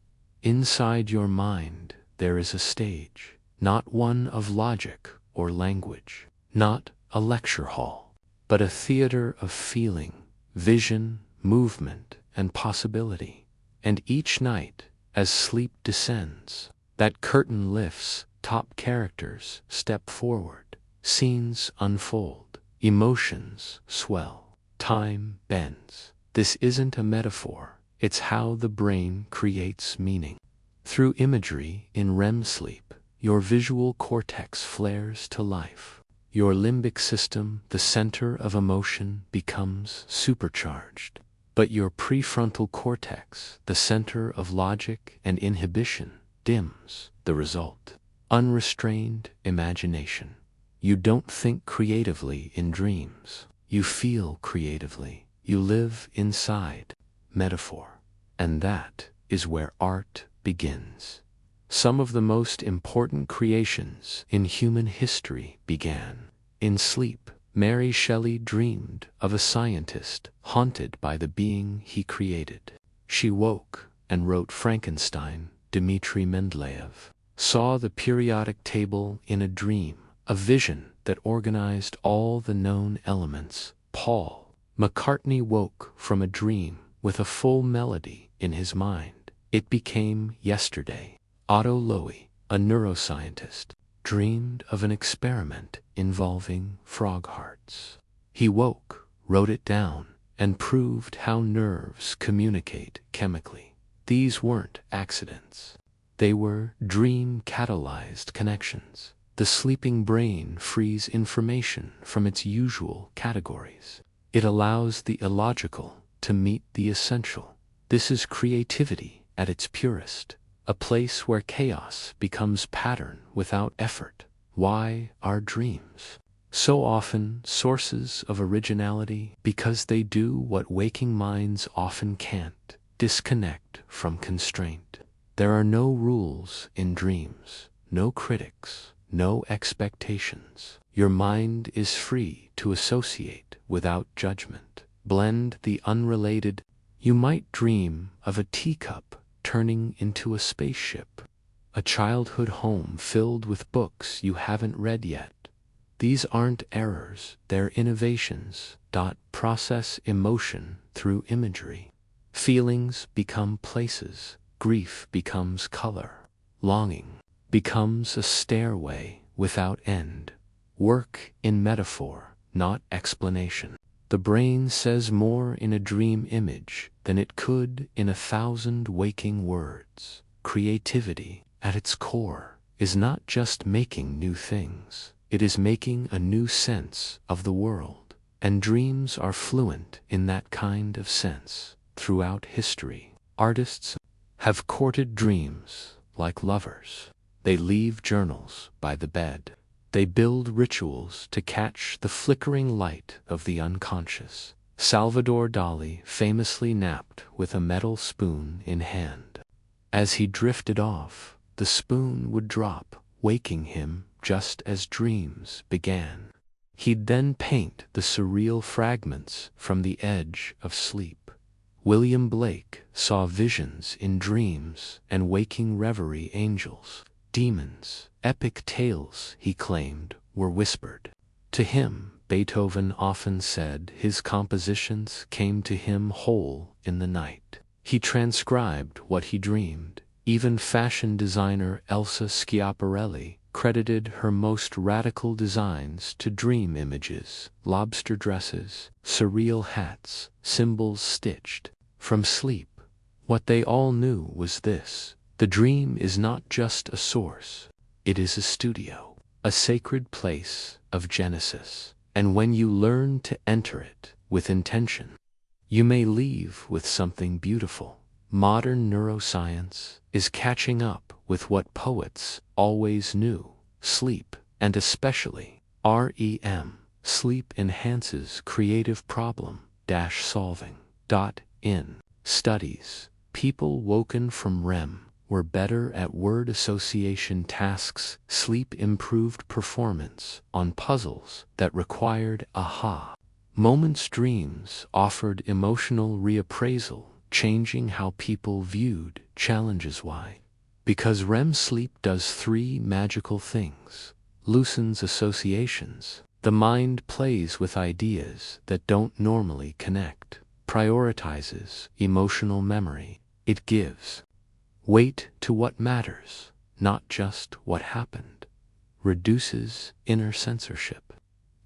Inside your mind, there is a stage, not one of logic or language, not a lecture hall, but a theater of feeling, vision, movement, and possibility. And each night, as sleep descends, that curtain lifts, top characters step forward, scenes unfold, emotions swell, time bends. This isn't a metaphor, it's how the brain creates meaning. Through imagery in REM sleep, your visual cortex flares to life. Your limbic system, the center of emotion, becomes supercharged. But your prefrontal cortex, the center of logic and inhibition, dims. The result: unrestrained imagination. You don't think creatively in dreams. You feel creatively. You live inside metaphor. And that is where art begins. Some of the most important creations in human history began in sleep. Mary Shelley dreamed of a scientist haunted by the being he created. She woke and wrote Frankenstein. Dmitri Mendeleev saw the periodic table in a dream, a vision that organized all the known elements. Paul McCartney woke from a dream with a full melody in his mind. It became Yesterday. Otto Lowy, a neuroscientist, dreamed of an experiment involving frog hearts. He woke, wrote it down, and proved how nerves communicate chemically. These weren't accidents. They were dream-catalyzed connections. The sleeping brain frees information from its usual categories. It allows the illogical to meet the essential. This is creativity at its purest. A place where chaos becomes pattern without effort. Why are dreams so often sources of originality? Because they do what waking minds often can't: disconnect from constraint. There are no rules in dreams, no critics, no expectations. Your mind is free to associate without judgment. Blend the unrelated. You might dream of a teacup turning into a spaceship, a childhood home filled with books you haven't read yet. These aren't errors, they're innovations. Process emotion through imagery. Feelings become places, grief becomes color, longing becomes a stairway without end. Work in metaphor, not explanation. The brain says more in a dream image than it could in 1,000 waking words. Creativity, at its core, is not just making new things. It is making a new sense of the world. And dreams are fluent in that kind of sense. Throughout history, artists have courted dreams like lovers. They leave journals by the bed. They build rituals to catch the flickering light of the unconscious. Salvador Dali famously napped with a metal spoon in hand. As he drifted off, the spoon would drop, waking him just as dreams began. He'd then paint the surreal fragments from the edge of sleep. William Blake saw visions in dreams and waking reverie. Angels, demons, epic tales, he claimed, were whispered to him. Beethoven often said his compositions came to him whole in the night. He transcribed what he dreamed. Even fashion designer Elsa Schiaparelli credited her most radical designs to dream images: lobster dresses, surreal hats, symbols stitched from sleep. What they all knew was this: the dream is not just a source, it is a studio, a sacred place of genesis. And when you learn to enter it with intention, you may leave with something beautiful. Modern neuroscience is catching up with what poets always knew: sleep, and especially REM Sleep enhances creative problem-solving. In studies, people woken from REM were better at word association tasks. Sleep improved performance on puzzles that required aha moments. Dreams offered emotional reappraisal, changing how people viewed challenges. Why? Because REM sleep does three magical things. Loosens associations. The mind plays with ideas that don't normally connect. Prioritizes emotional memory. It gives weight to what matters, not just what happened. Reduces inner censorship.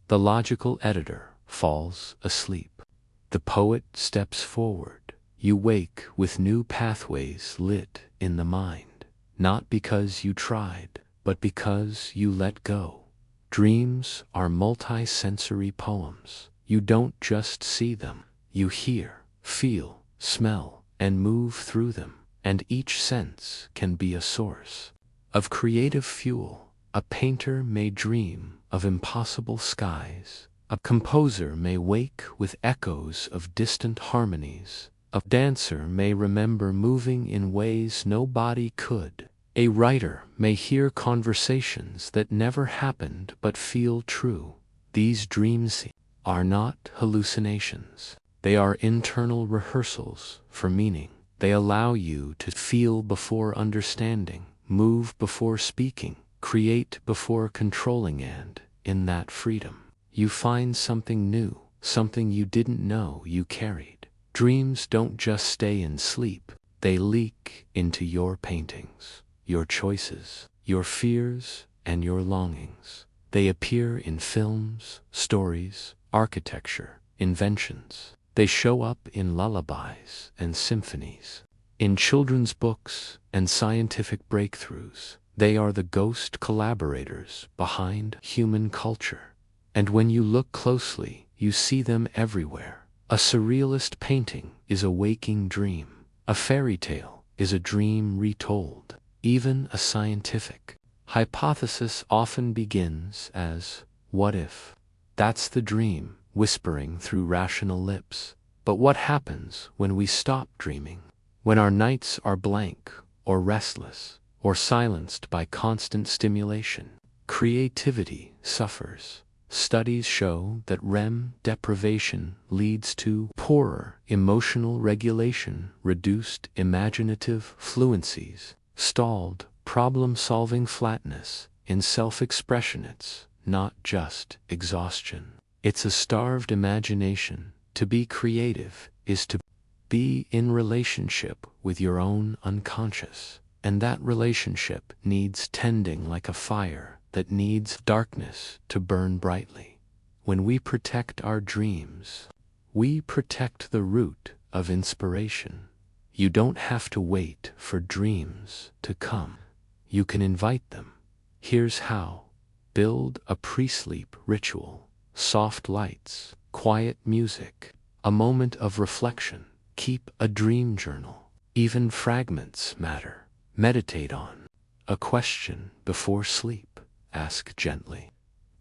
The logical editor falls asleep. The poet steps forward. You wake with new pathways lit in the mind, not because you tried, but because you let go. Dreams are multi-sensory poems. You don't just see them. You hear, feel, smell, and move through them, and each sense can be a source of creative fuel. A painter may dream of impossible skies. A composer may wake with echoes of distant harmonies. A dancer may remember moving in ways no body could. A writer may hear conversations that never happened but feel true. These dreams are not hallucinations. They are internal rehearsals for meaning. They allow you to feel before understanding, move before speaking, create before controlling, and in that freedom, you find something new, something you didn't know you carried. Dreams don't just stay in sleep, they leak into your paintings, your choices, your fears, and your longings. They appear in films, stories, architecture, inventions. They show up in lullabies and symphonies, in children's books and scientific breakthroughs. They are the ghost collaborators behind human culture. And when you look closely, you see them everywhere. A surrealist painting is a waking dream. A fairy tale is a dream retold. Even a scientific hypothesis often begins as, what if? That's the dream whispering through rational lips. But what happens when we stop dreaming? When our nights are blank, or restless, or silenced by constant stimulation? Creativity suffers. Studies show that REM deprivation leads to poorer emotional regulation, reduced imaginative fluencies, stalled problem-solving, flatness in self-expression. It's not just exhaustion. It's a starved imagination. To be creative is to be in relationship with your own unconscious, and that relationship needs tending like a fire that needs darkness to burn brightly. When we protect our dreams, we protect the root of inspiration. You don't have to wait for dreams to come. You can invite them. Here's how. Build a pre-sleep ritual. Soft lights, quiet music, a moment of reflection. Keep a dream journal. Even fragments matter. Meditate on a question before sleep. Ask gently.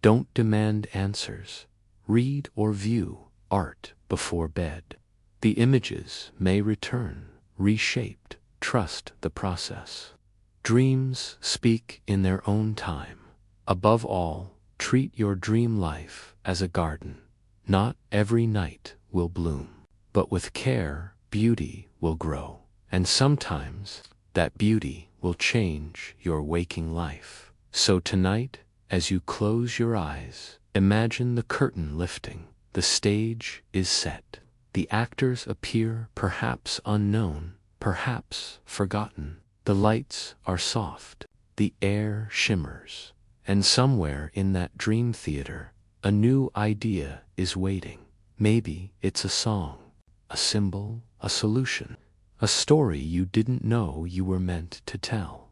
Don't demand answers. Read or view art before bed. The images may return, reshaped. Trust the process. Dreams speak in their own time. Above all, treat your dream life as a garden. Not every night will bloom, but with care, beauty will grow. And sometimes, that beauty will change your waking life. So tonight, as you close your eyes, imagine the curtain lifting. The stage is set. The actors appear, perhaps unknown, perhaps forgotten. The lights are soft. The air shimmers. And somewhere in that dream theater, a new idea is waiting. Maybe it's a song, a symbol, a solution, a story you didn't know you were meant to tell.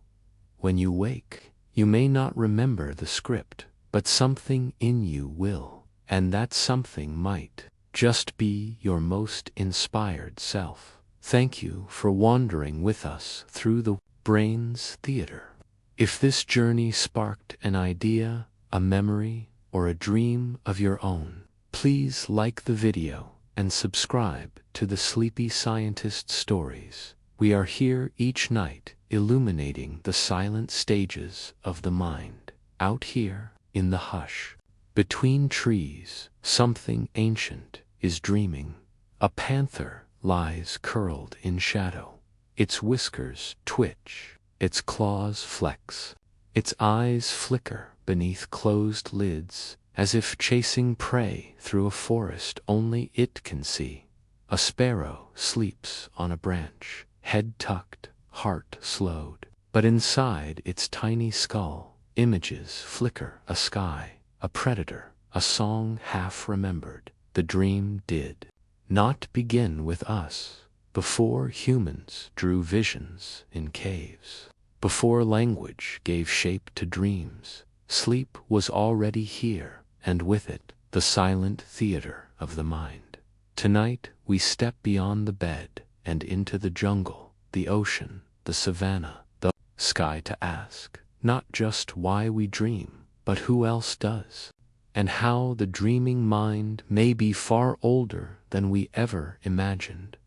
When you wake, you may not remember the script, but something in you will, and that something might just be your most inspired self. Thank you for wandering with us through the brain's theater. If this journey sparked an idea, a memory, or a dream of your own, please like the video and subscribe to the Sleepy Scientist Stories. We are here each night illuminating the silent stages of the mind. Out here, in the hush, between trees, something ancient is dreaming. A panther lies curled in shadow. Its whiskers twitch, its claws flex, its eyes flicker beneath closed lids, as if chasing prey through a forest only it can see. A sparrow sleeps on a branch, head tucked, heart slowed, but inside its tiny skull, images flicker: a sky, a predator, a song half remembered. The dream did not begin with us. Before humans drew visions in caves, before language gave shape to dreams, sleep was already here, and with it, the silent theater of the mind. Tonight, we step beyond the bed and into the jungle, the ocean, the savanna, the sky, to ask not just why we dream, but who else does, and how the dreaming mind may be far older than we ever imagined.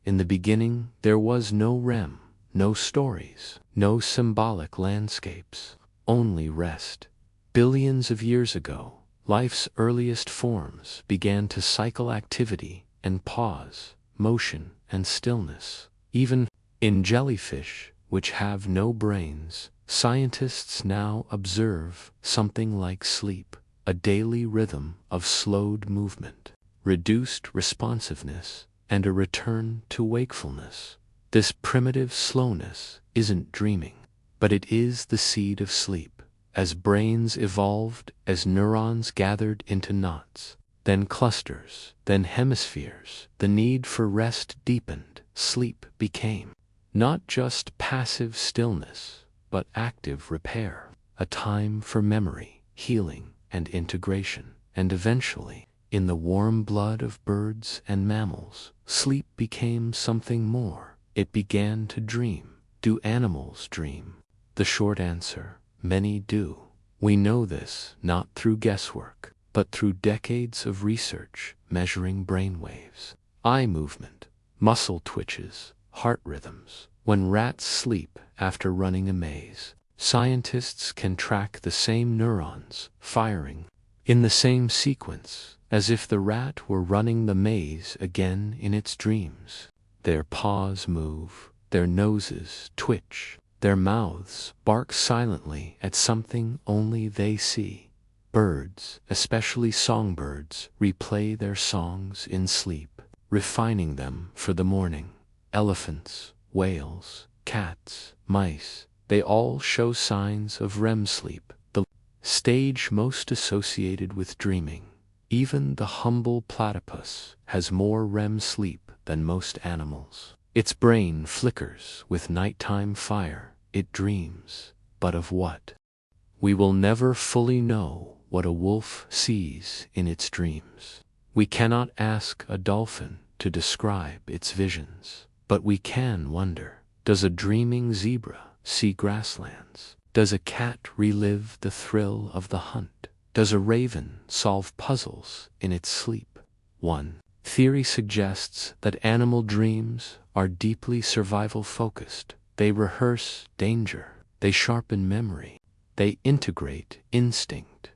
In the beginning, there was no REM, no stories, no symbolic landscapes, only rest. Billions of years ago, life's earliest forms began to cycle activity and pause, motion and stillness. Even in jellyfish, which have no brains, scientists now observe something like sleep, a daily rhythm of slowed movement, reduced responsiveness, and a return to wakefulness. This primitive slowness isn't dreaming, but it is the seed of sleep. As brains evolved, as neurons gathered into knots, then clusters, then hemispheres, the need for rest deepened. Sleep became not just passive stillness, but active repair, a time for memory, healing, and integration. And eventually, in the warm blood of birds and mammals, sleep became something more. It began to dream. Do animals dream? The short answer: many do. We know this not through guesswork, but through decades of research measuring brainwaves, eye movement, muscle twitches, heart rhythms. When rats sleep after running a maze, scientists can track the same neurons firing in the same sequence, as if the rat were running the maze again in its dreams. Their paws move, their noses twitch, their mouths bark silently at something only they see. Birds, especially songbirds, replay their songs in sleep, refining them for the morning. Elephants, whales, cats, mice, they all show signs of REM sleep, the stage most associated with dreaming. Even the humble platypus has more REM sleep than most animals. Its brain flickers with nighttime fire. It dreams, but of what? We will never fully know what a wolf sees in its dreams. We cannot ask a dolphin to describe its visions, but we can wonder: does a dreaming zebra see grasslands? Does a cat relive the thrill of the hunt? Does a raven solve puzzles in its sleep? One theory suggests that animal dreams are deeply survival-focused. They rehearse danger, they sharpen memory, they integrate instinct.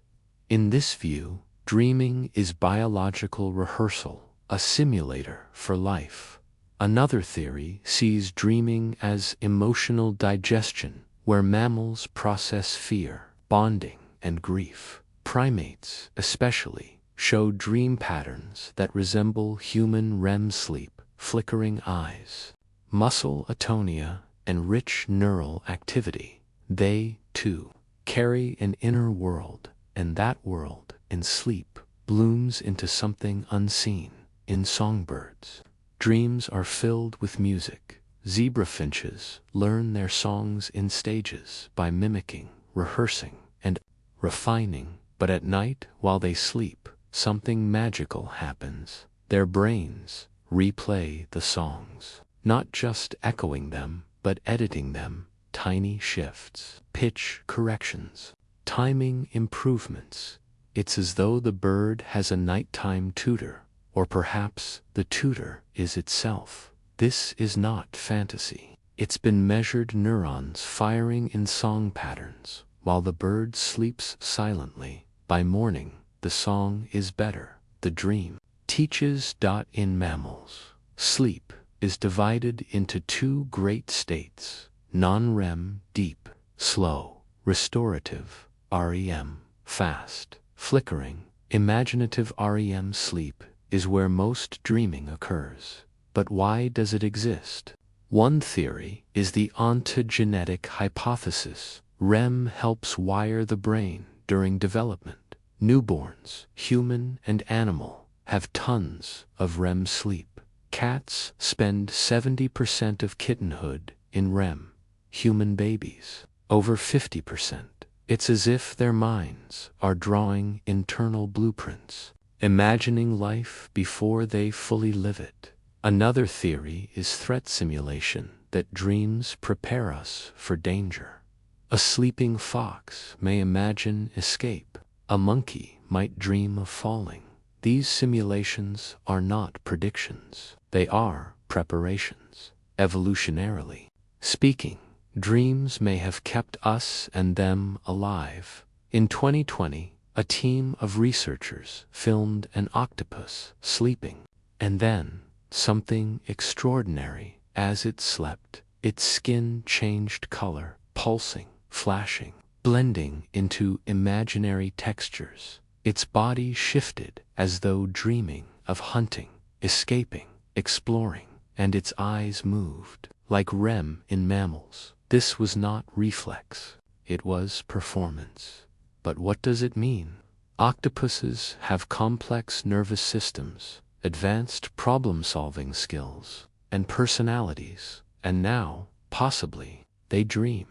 In this view, dreaming is biological rehearsal, a simulator for life. Another theory sees dreaming as emotional digestion, where mammals process fear, bonding, and grief. Primates, especially, show dream patterns that resemble human REM sleep: flickering eyes, muscle atonia, and rich neural activity. They, too, carry an inner world, and that world, in sleep, blooms into something unseen. In songbirds, dreams are filled with music. Zebra finches learn their songs in stages by mimicking, rehearsing, and refining. But at night, while they sleep, something magical happens. Their brains replay the songs, not just echoing them, but editing them. Tiny shifts, pitch corrections, timing improvements, It's as though the bird has a nighttime tutor, or perhaps the tutor is itself. This is not fantasy. It's been measured neurons firing in song patterns. While the bird sleeps silently, by morning the song is better. The dream teaches. In mammals, sleep is divided into two great states: non-REM, deep, slow, restorative, REM, fast, flickering, imaginative. REM sleep is where most dreaming occurs. But why does it exist? One theory is the ontogenetic hypothesis. REM helps wire the brain during development. Newborns, human and animal, have tons of REM sleep. Cats spend 70% of kittenhood in REM. Human babies, over 50%. It's as if their minds are drawing internal blueprints, imagining life before they fully live it. Another theory is threat simulation, that dreams prepare us for danger. A sleeping fox may imagine escape. A monkey might dream of falling. These simulations are not predictions. They are preparations. Evolutionarily speaking, dreams may have kept us and them alive. In 2020, a team of researchers filmed an octopus sleeping, and then something extraordinary. As it slept, its skin changed color, pulsing, flashing, blending into imaginary textures. Its body shifted as though dreaming of hunting, escaping, exploring, and its eyes moved like REM in mammals. This was not reflex, it was performance. But what does it mean? Octopuses have complex nervous systems, advanced problem-solving skills, and personalities, and now, possibly, they dream.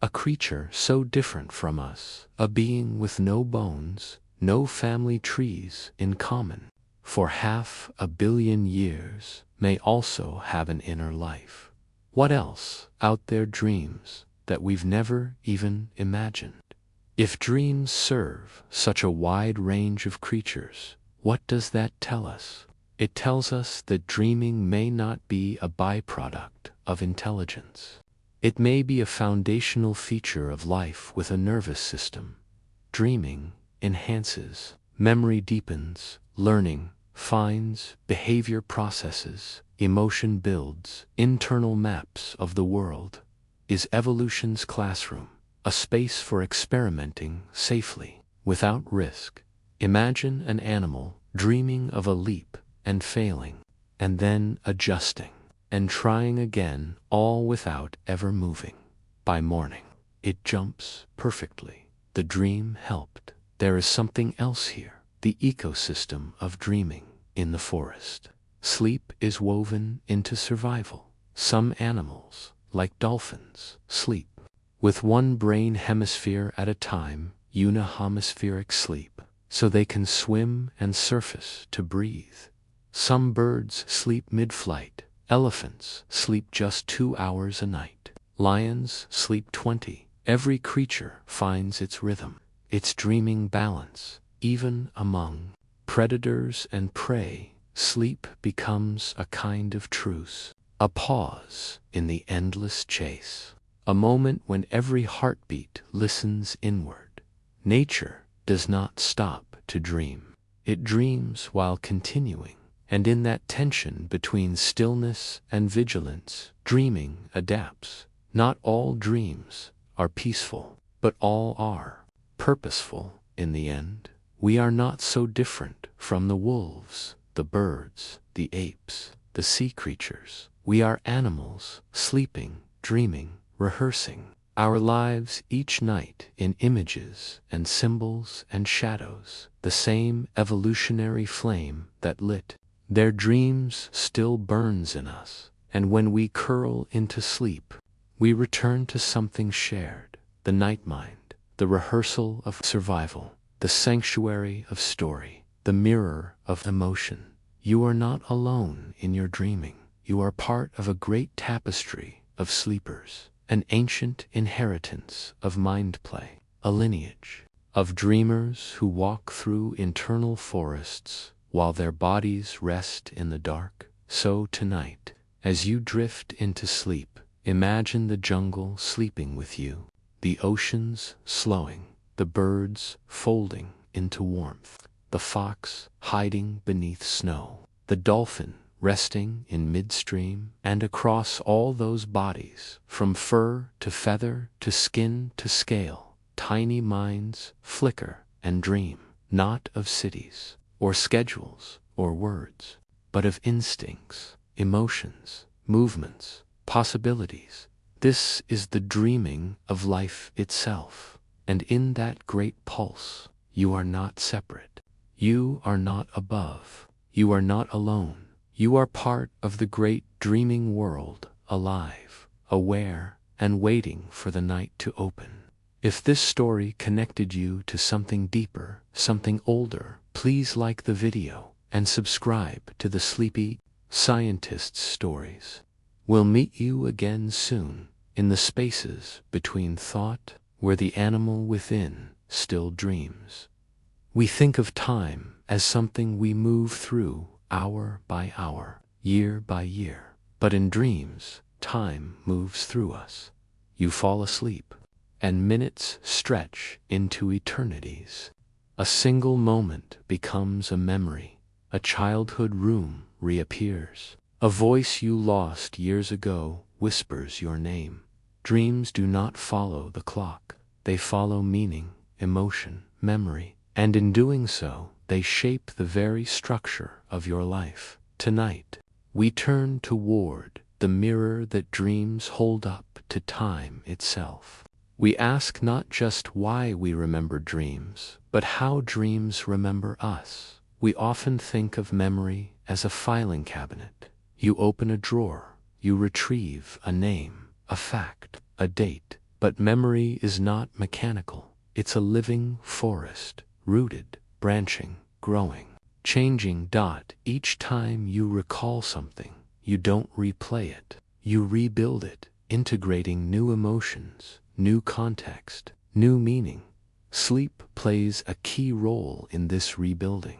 A creature so different from us, a being with no bones, no family trees in common, for 500 million years, may also have an inner life. What else out there dreams that we've never even imagined? If dreams serve such a wide range of creatures, what does that tell us? It tells us that dreaming may not be a byproduct of intelligence. It may be a foundational feature of life with a nervous system. Dreaming enhances, memory deepens, learning finds, behavior processes, emotion builds, internal maps of the world. Is evolution's classroom, a space for experimenting safely, without risk. Imagine an animal dreaming of a leap and failing, and then adjusting, and trying again, all without ever moving. By morning, it jumps perfectly. The dream helped. There is something else here, the ecosystem of dreaming in the forest. Sleep is woven into survival. Some animals, like dolphins, sleep with one brain hemisphere at a time, unihemispheric sleep, so they can swim and surface to breathe. Some birds sleep mid-flight. Elephants sleep just 2 hours a night. Lions sleep 20. Every creature finds its rhythm, its dreaming balance. Even among predators and prey, sleep becomes a kind of truce, a pause in the endless chase, a moment when every heartbeat listens inward. Nature does not stop to dream. It dreams while continuing. And in that tension between stillness and vigilance, dreaming adapts. Not all dreams are peaceful, but all are purposeful in the end. We are not so different from the wolves, the birds, the apes, the sea creatures. We are animals, sleeping, dreaming, rehearsing our lives each night in images and symbols and shadows. The same evolutionary flame that lit their dreams still burns in us, and when we curl into sleep, we return to something shared, the night mind, the rehearsal of survival, the sanctuary of story, the mirror of emotion. You are not alone in your dreaming. You are part of a great tapestry of sleepers, an ancient inheritance of mind play, a lineage of dreamers who walk through internal forests while their bodies rest in the dark. So tonight, as you drift into sleep, imagine the jungle sleeping with you, the oceans slowing, the birds folding into warmth, the fox hiding beneath snow, the dolphin resting in midstream, and across all those bodies, from fur to feather to skin to scale, tiny minds flicker and dream, not of cities or schedules or words, but of instincts, emotions, movements, possibilities. This is the dreaming of life itself, and in that great pulse, you are not separate. You are not above. You are not alone. You are part of the great dreaming world, alive, aware, and waiting for the night to open. If this story connected you to something deeper, something older, please like the video and subscribe to the Sleepy Scientist's Stories. We'll meet you again soon in the spaces between thought, where the animal within still dreams. We think of time as something we move through hour by hour, year by year. But in dreams, time moves through us. You fall asleep, and minutes stretch into eternities. A single moment becomes a memory. A childhood room reappears. A voice you lost years ago whispers your name. Dreams do not follow the clock. They follow meaning, emotion, memory, and in doing so, they shape the very structure of your life. Tonight, we turn toward the mirror that dreams hold up to time itself. We ask not just why we remember dreams, but how dreams remember us. We often think of memory as a filing cabinet. You open a drawer, you retrieve a name, a fact, a date. But memory is not mechanical. It's a living forest, rooted, branching, growing, changing. Each time you recall something, you don't replay it. You rebuild it, integrating new emotions, new context, new meaning. Sleep plays a key role in this rebuilding.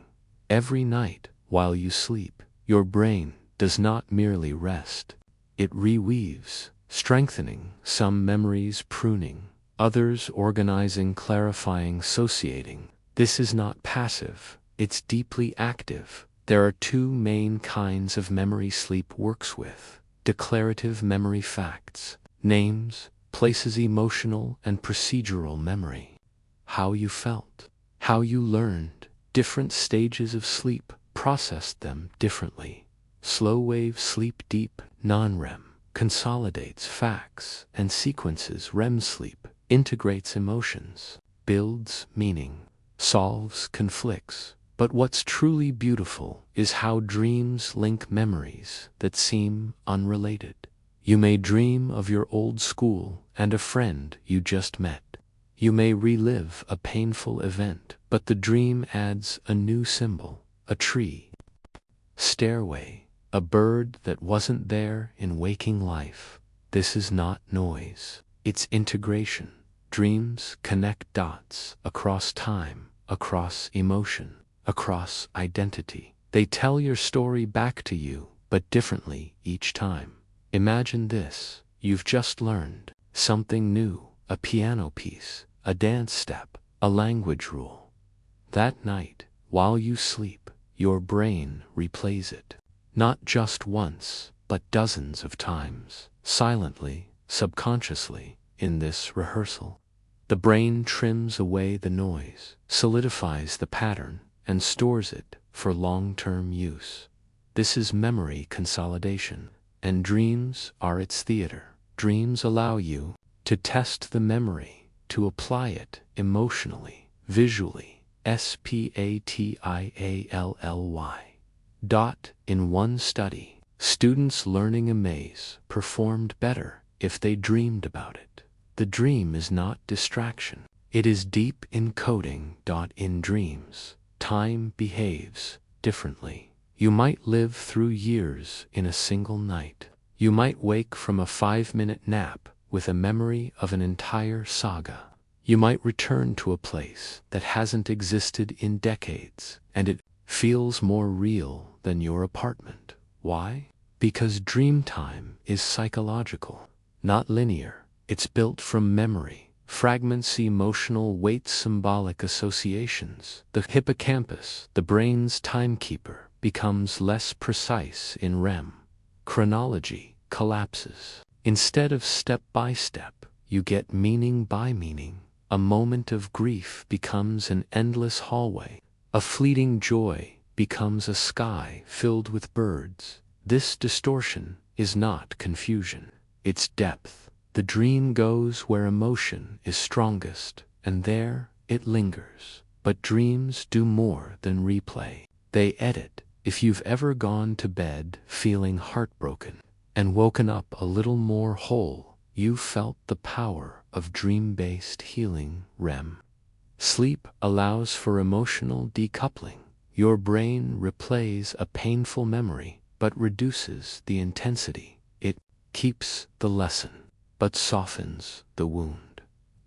Every night, while you sleep, your brain does not merely rest. It reweaves, strengthening some memories, pruning others, organizing, clarifying, associating. This is not passive, it's deeply active. There are two main kinds of memory sleep works with: declarative memory, facts, names, places; emotional and procedural memory, how you felt, how you learned. Different stages of sleep processed them differently. Slow wave sleep, deep, non-REM, consolidates facts and sequences. REM sleep integrates emotions, builds meaning, solves conflicts. But what's truly beautiful is how dreams link memories that seem unrelated. You may dream of your old school and a friend you just met. You may relive a painful event, but the dream adds a new symbol: a tree, stairway, a bird that wasn't there in waking life. This is not noise, it's integration. Dreams connect dots across time, across emotion, across identity. They tell your story back to you, but differently each time. Imagine this: you've just learned something new, a piano piece, a dance step, a language rule. That night, while you sleep, your brain replays it. Not just once, but dozens of times, silently, subconsciously. In this rehearsal, the brain trims away the noise, solidifies the pattern, and stores it for long-term use. This is memory consolidation, and dreams are its theater. Dreams allow you to test the memory, to apply it emotionally, visually. SPATIALLY. In one study, students learning a maze performed better if they dreamed about it. The dream is not distraction. It is deep encoding. In dreams, time behaves differently. You might live through years in a single night. You might wake from a 5-minute nap with a memory of an entire saga. You might return to a place that hasn't existed in decades, and it feels more real than your apartment. Why? Because dream time is psychological, not linear. It's built from memory, fragments, emotional weight, symbolic associations. The hippocampus, the brain's timekeeper, becomes less precise in REM. Chronology collapses. Instead of step by step, you get meaning by meaning. A moment of grief becomes an endless hallway. A fleeting joy becomes a sky filled with birds. This distortion is not confusion, it's depth. The dream goes where emotion is strongest, and there it lingers. But dreams do more than replay. They edit. If you've ever gone to bed feeling heartbroken and woken up a little more whole, you've felt the power of dream-based healing. REM sleep allows for emotional decoupling. Your brain replays a painful memory but reduces the intensity. It keeps the lesson but softens the wound.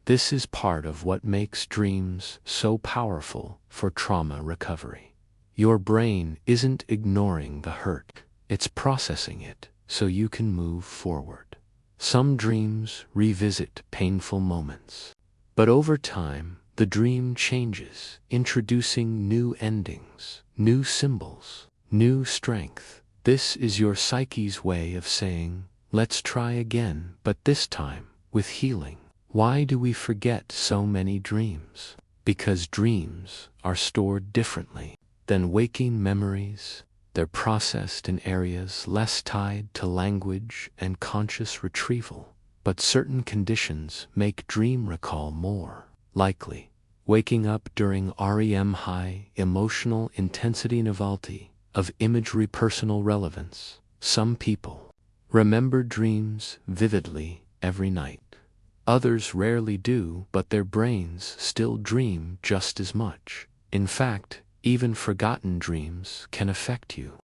This is part of what makes dreams so powerful for trauma recovery. Your brain isn't ignoring the hurt, it's processing it so you can move forward. Some dreams revisit painful moments, but over time, the dream changes, introducing new endings, new symbols, new strength. This is your psyche's way of saying, let's try again, but this time with healing. Why do we forget so many dreams? Because dreams are stored differently than waking memories. They're processed in areas less tied to language and conscious retrieval. But certain conditions make dream recall more likely. Waking up during REM, high emotional intensity, novelty of imagery, personal relevance. Some people remember dreams vividly every night. Others rarely do, but their brains still dream just as much. In fact, even forgotten dreams can affect you,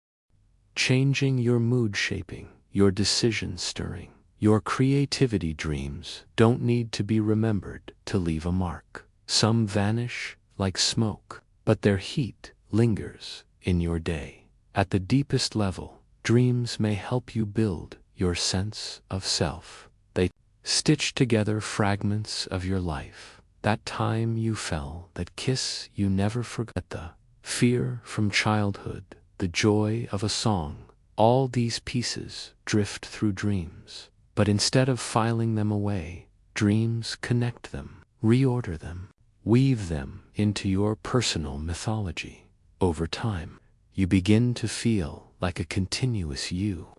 changing your mood, shaping your decision, stirring your creativity. Dreams don't need to be remembered to leave a mark. Some vanish like smoke, but their heat lingers in your day. At the deepest level, dreams may help you build your sense of self. They stitch together fragments of your life. That time you fell, that kiss you never forgot, the fear from childhood, the joy of a song. All these pieces drift through dreams. But instead of filing them away, dreams connect them, reorder them, weave them into your personal mythology. Over time, you begin to feel like a continuous you.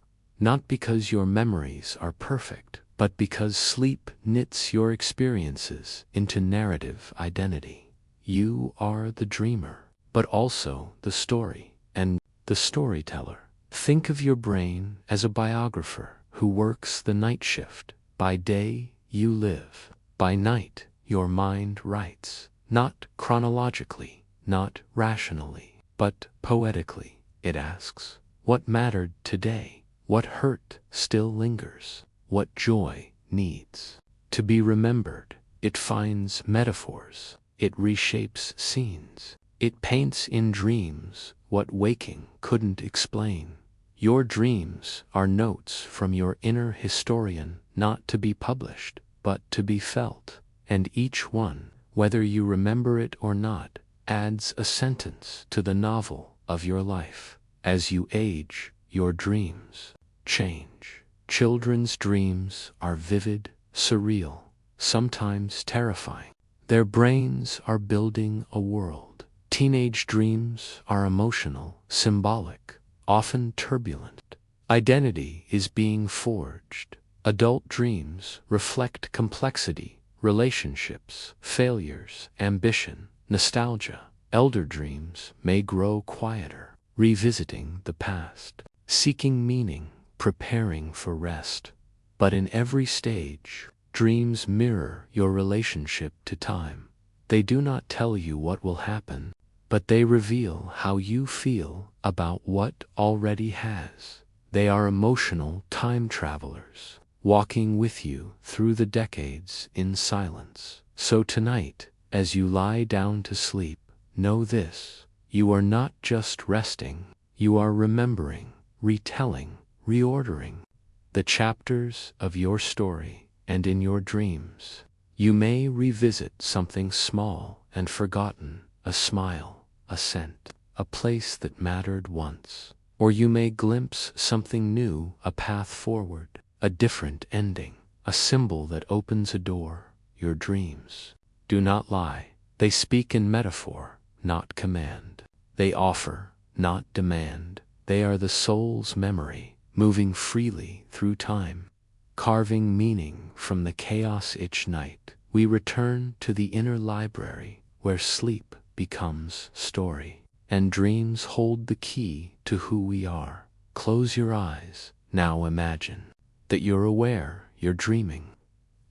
Not because your memories are perfect, but because sleep knits your experiences into narrative identity. You are the dreamer, but also the story and the storyteller. Think of your brain as a biographer who works the night shift. By day, you live. By night, your mind writes. Not chronologically, not rationally, but poetically. It asks, what mattered today? What hurt still lingers? What joy needs to be remembered? It finds metaphors. It reshapes scenes. It paints in dreams what waking couldn't explain. Your dreams are notes from your inner historian, not to be published, but to be felt. And each one, whether you remember it or not, adds a sentence to the novel of your life. As you age, your dreams change. Children's dreams are vivid, surreal, sometimes terrifying. Their brains are building a world. Teenage dreams are emotional, symbolic, often turbulent. Identity is being forged. Adult dreams reflect complexity, relationships, failures, ambition, nostalgia. Elder dreams may grow quieter, revisiting the past, seeking meaning, preparing for rest. But in every stage, dreams mirror your relationship to time. They do not tell you what will happen, but they reveal how you feel about what already has. They are emotional time travelers, walking with you through the decades in silence. So tonight, as you lie down to sleep, know this: you are not just resting, you are remembering, retelling, reordering the chapters of your story, and in your dreams, you may revisit something small and forgotten, a smile, a scent, a place that mattered once. Or you may glimpse something new, a path forward, a different ending, a symbol that opens a door. Your dreams do not lie. They speak in metaphor, not command. They offer, not demand. They are the soul's memory, moving freely through time, carving meaning from the chaos each night. We return to the inner library where sleep becomes story, and dreams hold the key to who we are. Close your eyes. Now imagine that you're aware you're dreaming.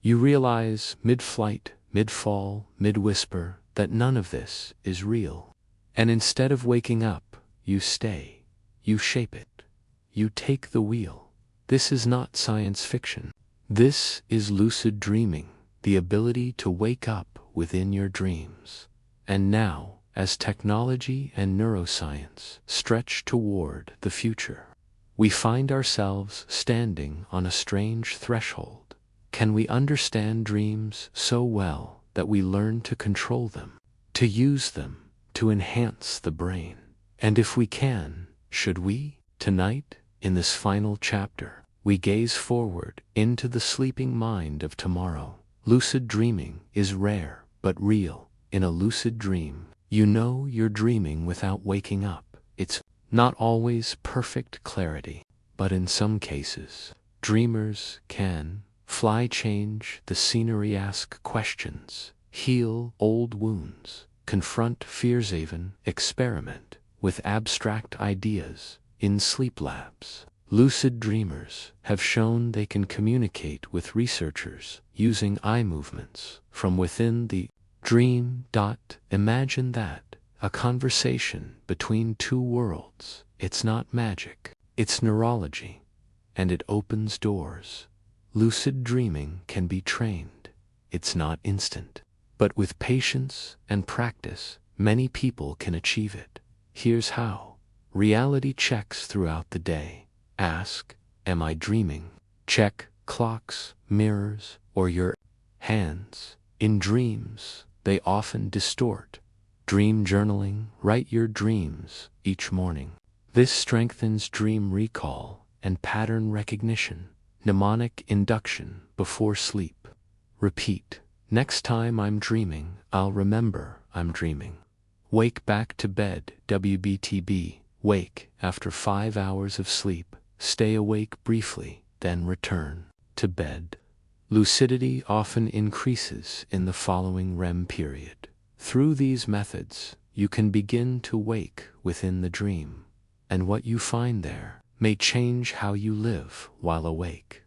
You realize mid-flight, mid-fall, mid-whisper that none of this is real. And instead of waking up, you stay. You shape it. You take the wheel. This is not science fiction. This is lucid dreaming, the ability to wake up within your dreams. And now, as technology and neuroscience stretch toward the future, we find ourselves standing on a strange threshold. Can we understand dreams so well that we learn to control them, to use them, to enhance the brain? And if we can, should we? Tonight, in this final chapter, we gaze forward into the sleeping mind of tomorrow. Lucid dreaming is rare but real. In a lucid dream, you know you're dreaming without waking up. It's not always perfect clarity, but in some cases, dreamers can fly, change the scenery, ask questions, heal old wounds, confront fears, even experiment with abstract ideas. In sleep labs, lucid dreamers have shown they can communicate with researchers using eye movements from within the dream. Imagine that, a conversation between two worlds. It's not magic, it's neurology, and it opens doors. Lucid dreaming can be trained. It's not instant, but with patience and practice, many people can achieve it. Here's how. Reality checks throughout the day. Ask, am I dreaming? Check clocks, mirrors, or your hands. In dreams, they often distort. Dream journaling, write your dreams each morning. This strengthens dream recall and pattern recognition. Mnemonic induction before sleep. Repeat. Next time I'm dreaming, I'll remember I'm dreaming. Wake back to bed, WBTB. Wake after 5 hours of sleep. Stay awake briefly, then return to bed. Lucidity often increases in the following REM period. Through these methods, you can begin to wake within the dream, and what you find there may change how you live while awake.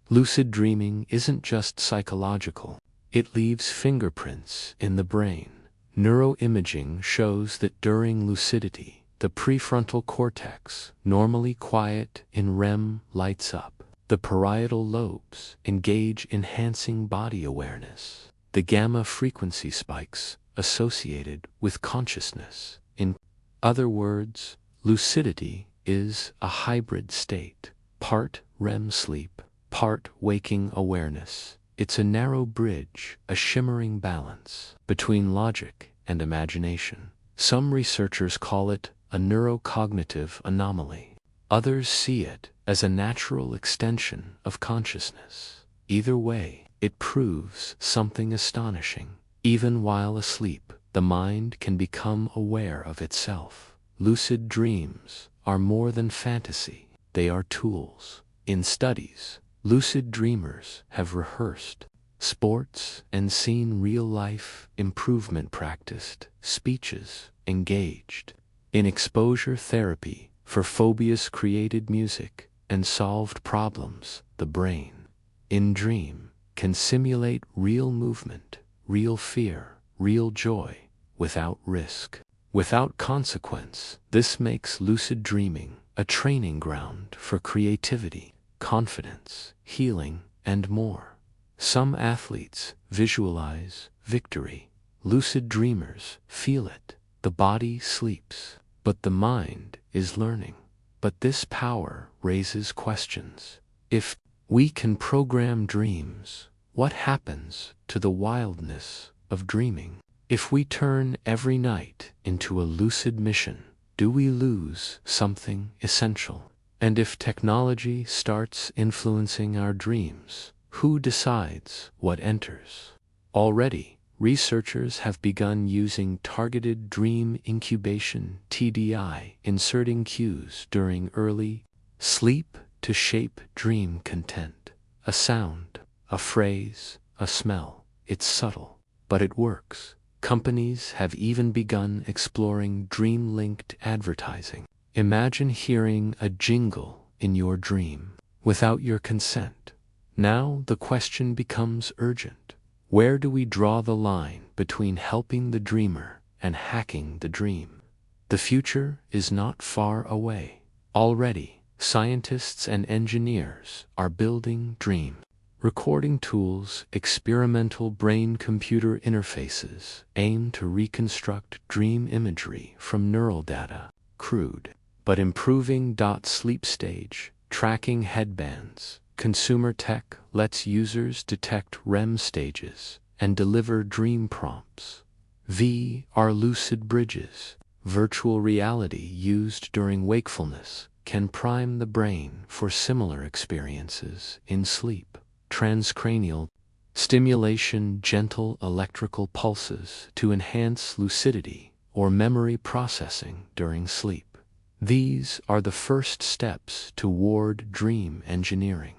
Lucid dreaming isn't just psychological, it leaves fingerprints in the brain. Neuroimaging shows that during lucidity, the prefrontal cortex, normally quiet in REM, lights up. The parietal lobes engage, enhancing body awareness. The gamma frequency spikes associated with consciousness. In other words, lucidity is a hybrid state, part REM sleep, part waking awareness. It's a narrow bridge, a shimmering balance between logic and imagination. Some researchers call it a neurocognitive anomaly. Others see it as a natural extension of consciousness. Either way, it proves something astonishing. Even while asleep, the mind can become aware of itself. Lucid dreams are more than fantasy, they are tools. In studies, lucid dreamers have rehearsed sports and seen real-life improvement practiced, speeches engaged. In exposure therapy for phobias, created music and solved problems. The brain, in dream, can simulate real movement, real fear, real joy, without risk, without consequence. This makes lucid dreaming a training ground for creativity, confidence, healing, and more. Some athletes visualize victory. Lucid dreamers feel it. The body sleeps, but the mind is learning. But this power raises questions. If we can program dreams, what happens to the wildness of dreaming? If we turn every night into a lucid mission, do we lose something essential? And if technology starts influencing our dreams, who decides what enters? Already, researchers have begun using targeted dream incubation (TDI), inserting cues during early sleep to shape dream content. A sound, a phrase, a smell. It's subtle, but it works. Companies have even begun exploring dream-linked advertising. Imagine hearing a jingle in your dream without your consent. Now the question becomes urgent. Where do we draw the line between helping the dreamer and hacking the dream? The future is not far away. Already, scientists and engineers are building dream recording tools. Experimental brain-computer interfaces aim to reconstruct dream imagery from neural data. Crude, but improving. Sleep stage tracking headbands. Consumer tech lets users detect REM stages and deliver dream prompts. VR lucid bridges. Virtual reality used during wakefulness can prime the brain for similar experiences in sleep. Transcranial stimulation. Gentle electrical pulses to enhance lucidity or memory processing during sleep. These are the first steps toward dream engineering.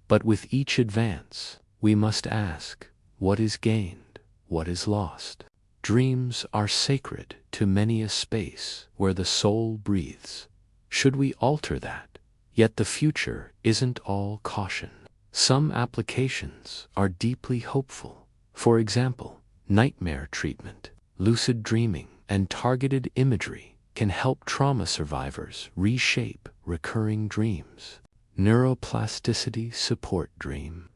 But with each advance, we must ask, what is gained, what is lost? Dreams are sacred to many a space where the soul breathes. Should we alter that? Yet the future isn't all caution. Some applications are deeply hopeful. For example, nightmare treatment, lucid dreaming, and targeted imagery can help trauma survivors reshape recurring dreams. Neuroplasticity support dream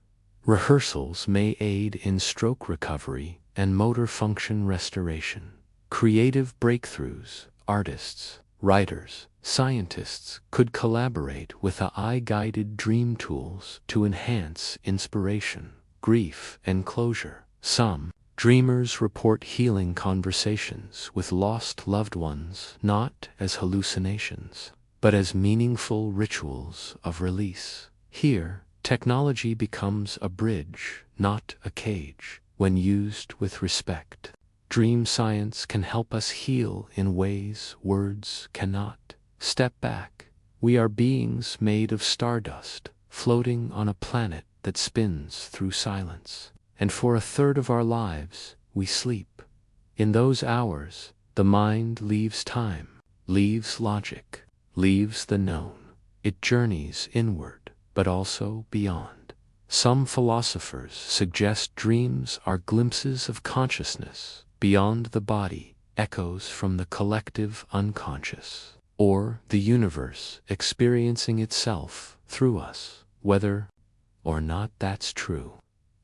rehearsals may aid in stroke recovery and motor function restoration. Creative breakthroughs. Artists, writers, scientists could collaborate with AI-guided dream tools to enhance inspiration, grief, and closure. Some dreamers report healing conversations with lost loved ones not as hallucinations, but as meaningful rituals of release. Here, technology becomes a bridge, not a cage, when used with respect. Dream science can help us heal in ways words cannot. Step back. We are beings made of stardust, floating on a planet that spins through silence. And for a third of our lives, we sleep. In those hours, the mind leaves time, leaves logic, leaves the known. It journeys inward, but also beyond. Some philosophers suggest dreams are glimpses of consciousness beyond the body, echoes from the collective unconscious, or the universe experiencing itself through us. Whether or not that's true,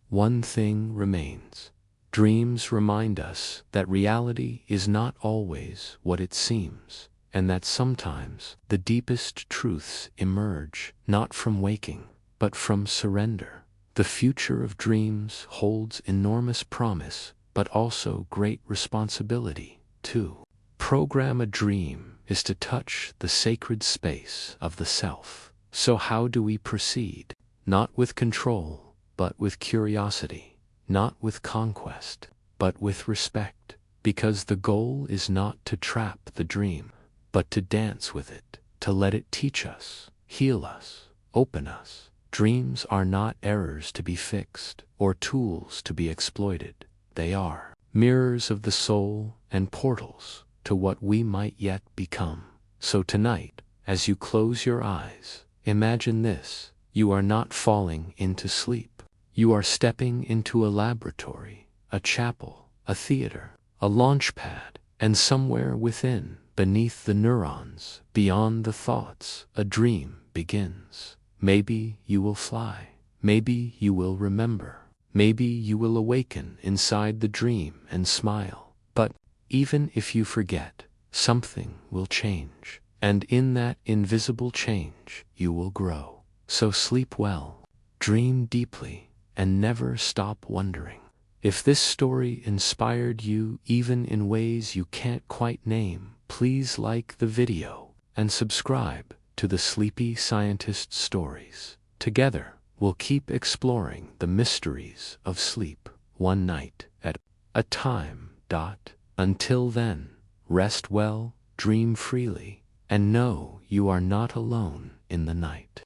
one thing remains. Dreams remind us that reality is not always what it seems, and that sometimes the deepest truths emerge not from waking, but from surrender. The future of dreams holds enormous promise, but also great responsibility. To program a dream is to touch the sacred space of the self. So how do we proceed? Not with control, but with curiosity. Not with conquest, but with respect. Because the goal is not to trap the dream, but to dance with it, to let it teach us, heal us, open us. Dreams are not errors to be fixed or tools to be exploited. They are mirrors of the soul and portals to what we might yet become. So tonight, as you close your eyes, imagine this: you are not falling into sleep. You are stepping into a laboratory, a chapel, a theater, a launch pad, and somewhere within, beneath the neurons, beyond the thoughts, a dream begins. Maybe you will fly. Maybe you will remember. Maybe you will awaken inside the dream and smile. But even if you forget, something will change. And in that invisible change, you will grow. So sleep well, dream deeply, and never stop wondering. If this story inspired you even in ways you can't quite name, please like the video and subscribe to the Sleepy Scientist Stories. Together, we'll keep exploring the mysteries of sleep, one night at a time. Until then, rest well, dream freely, and know you are not alone in the night.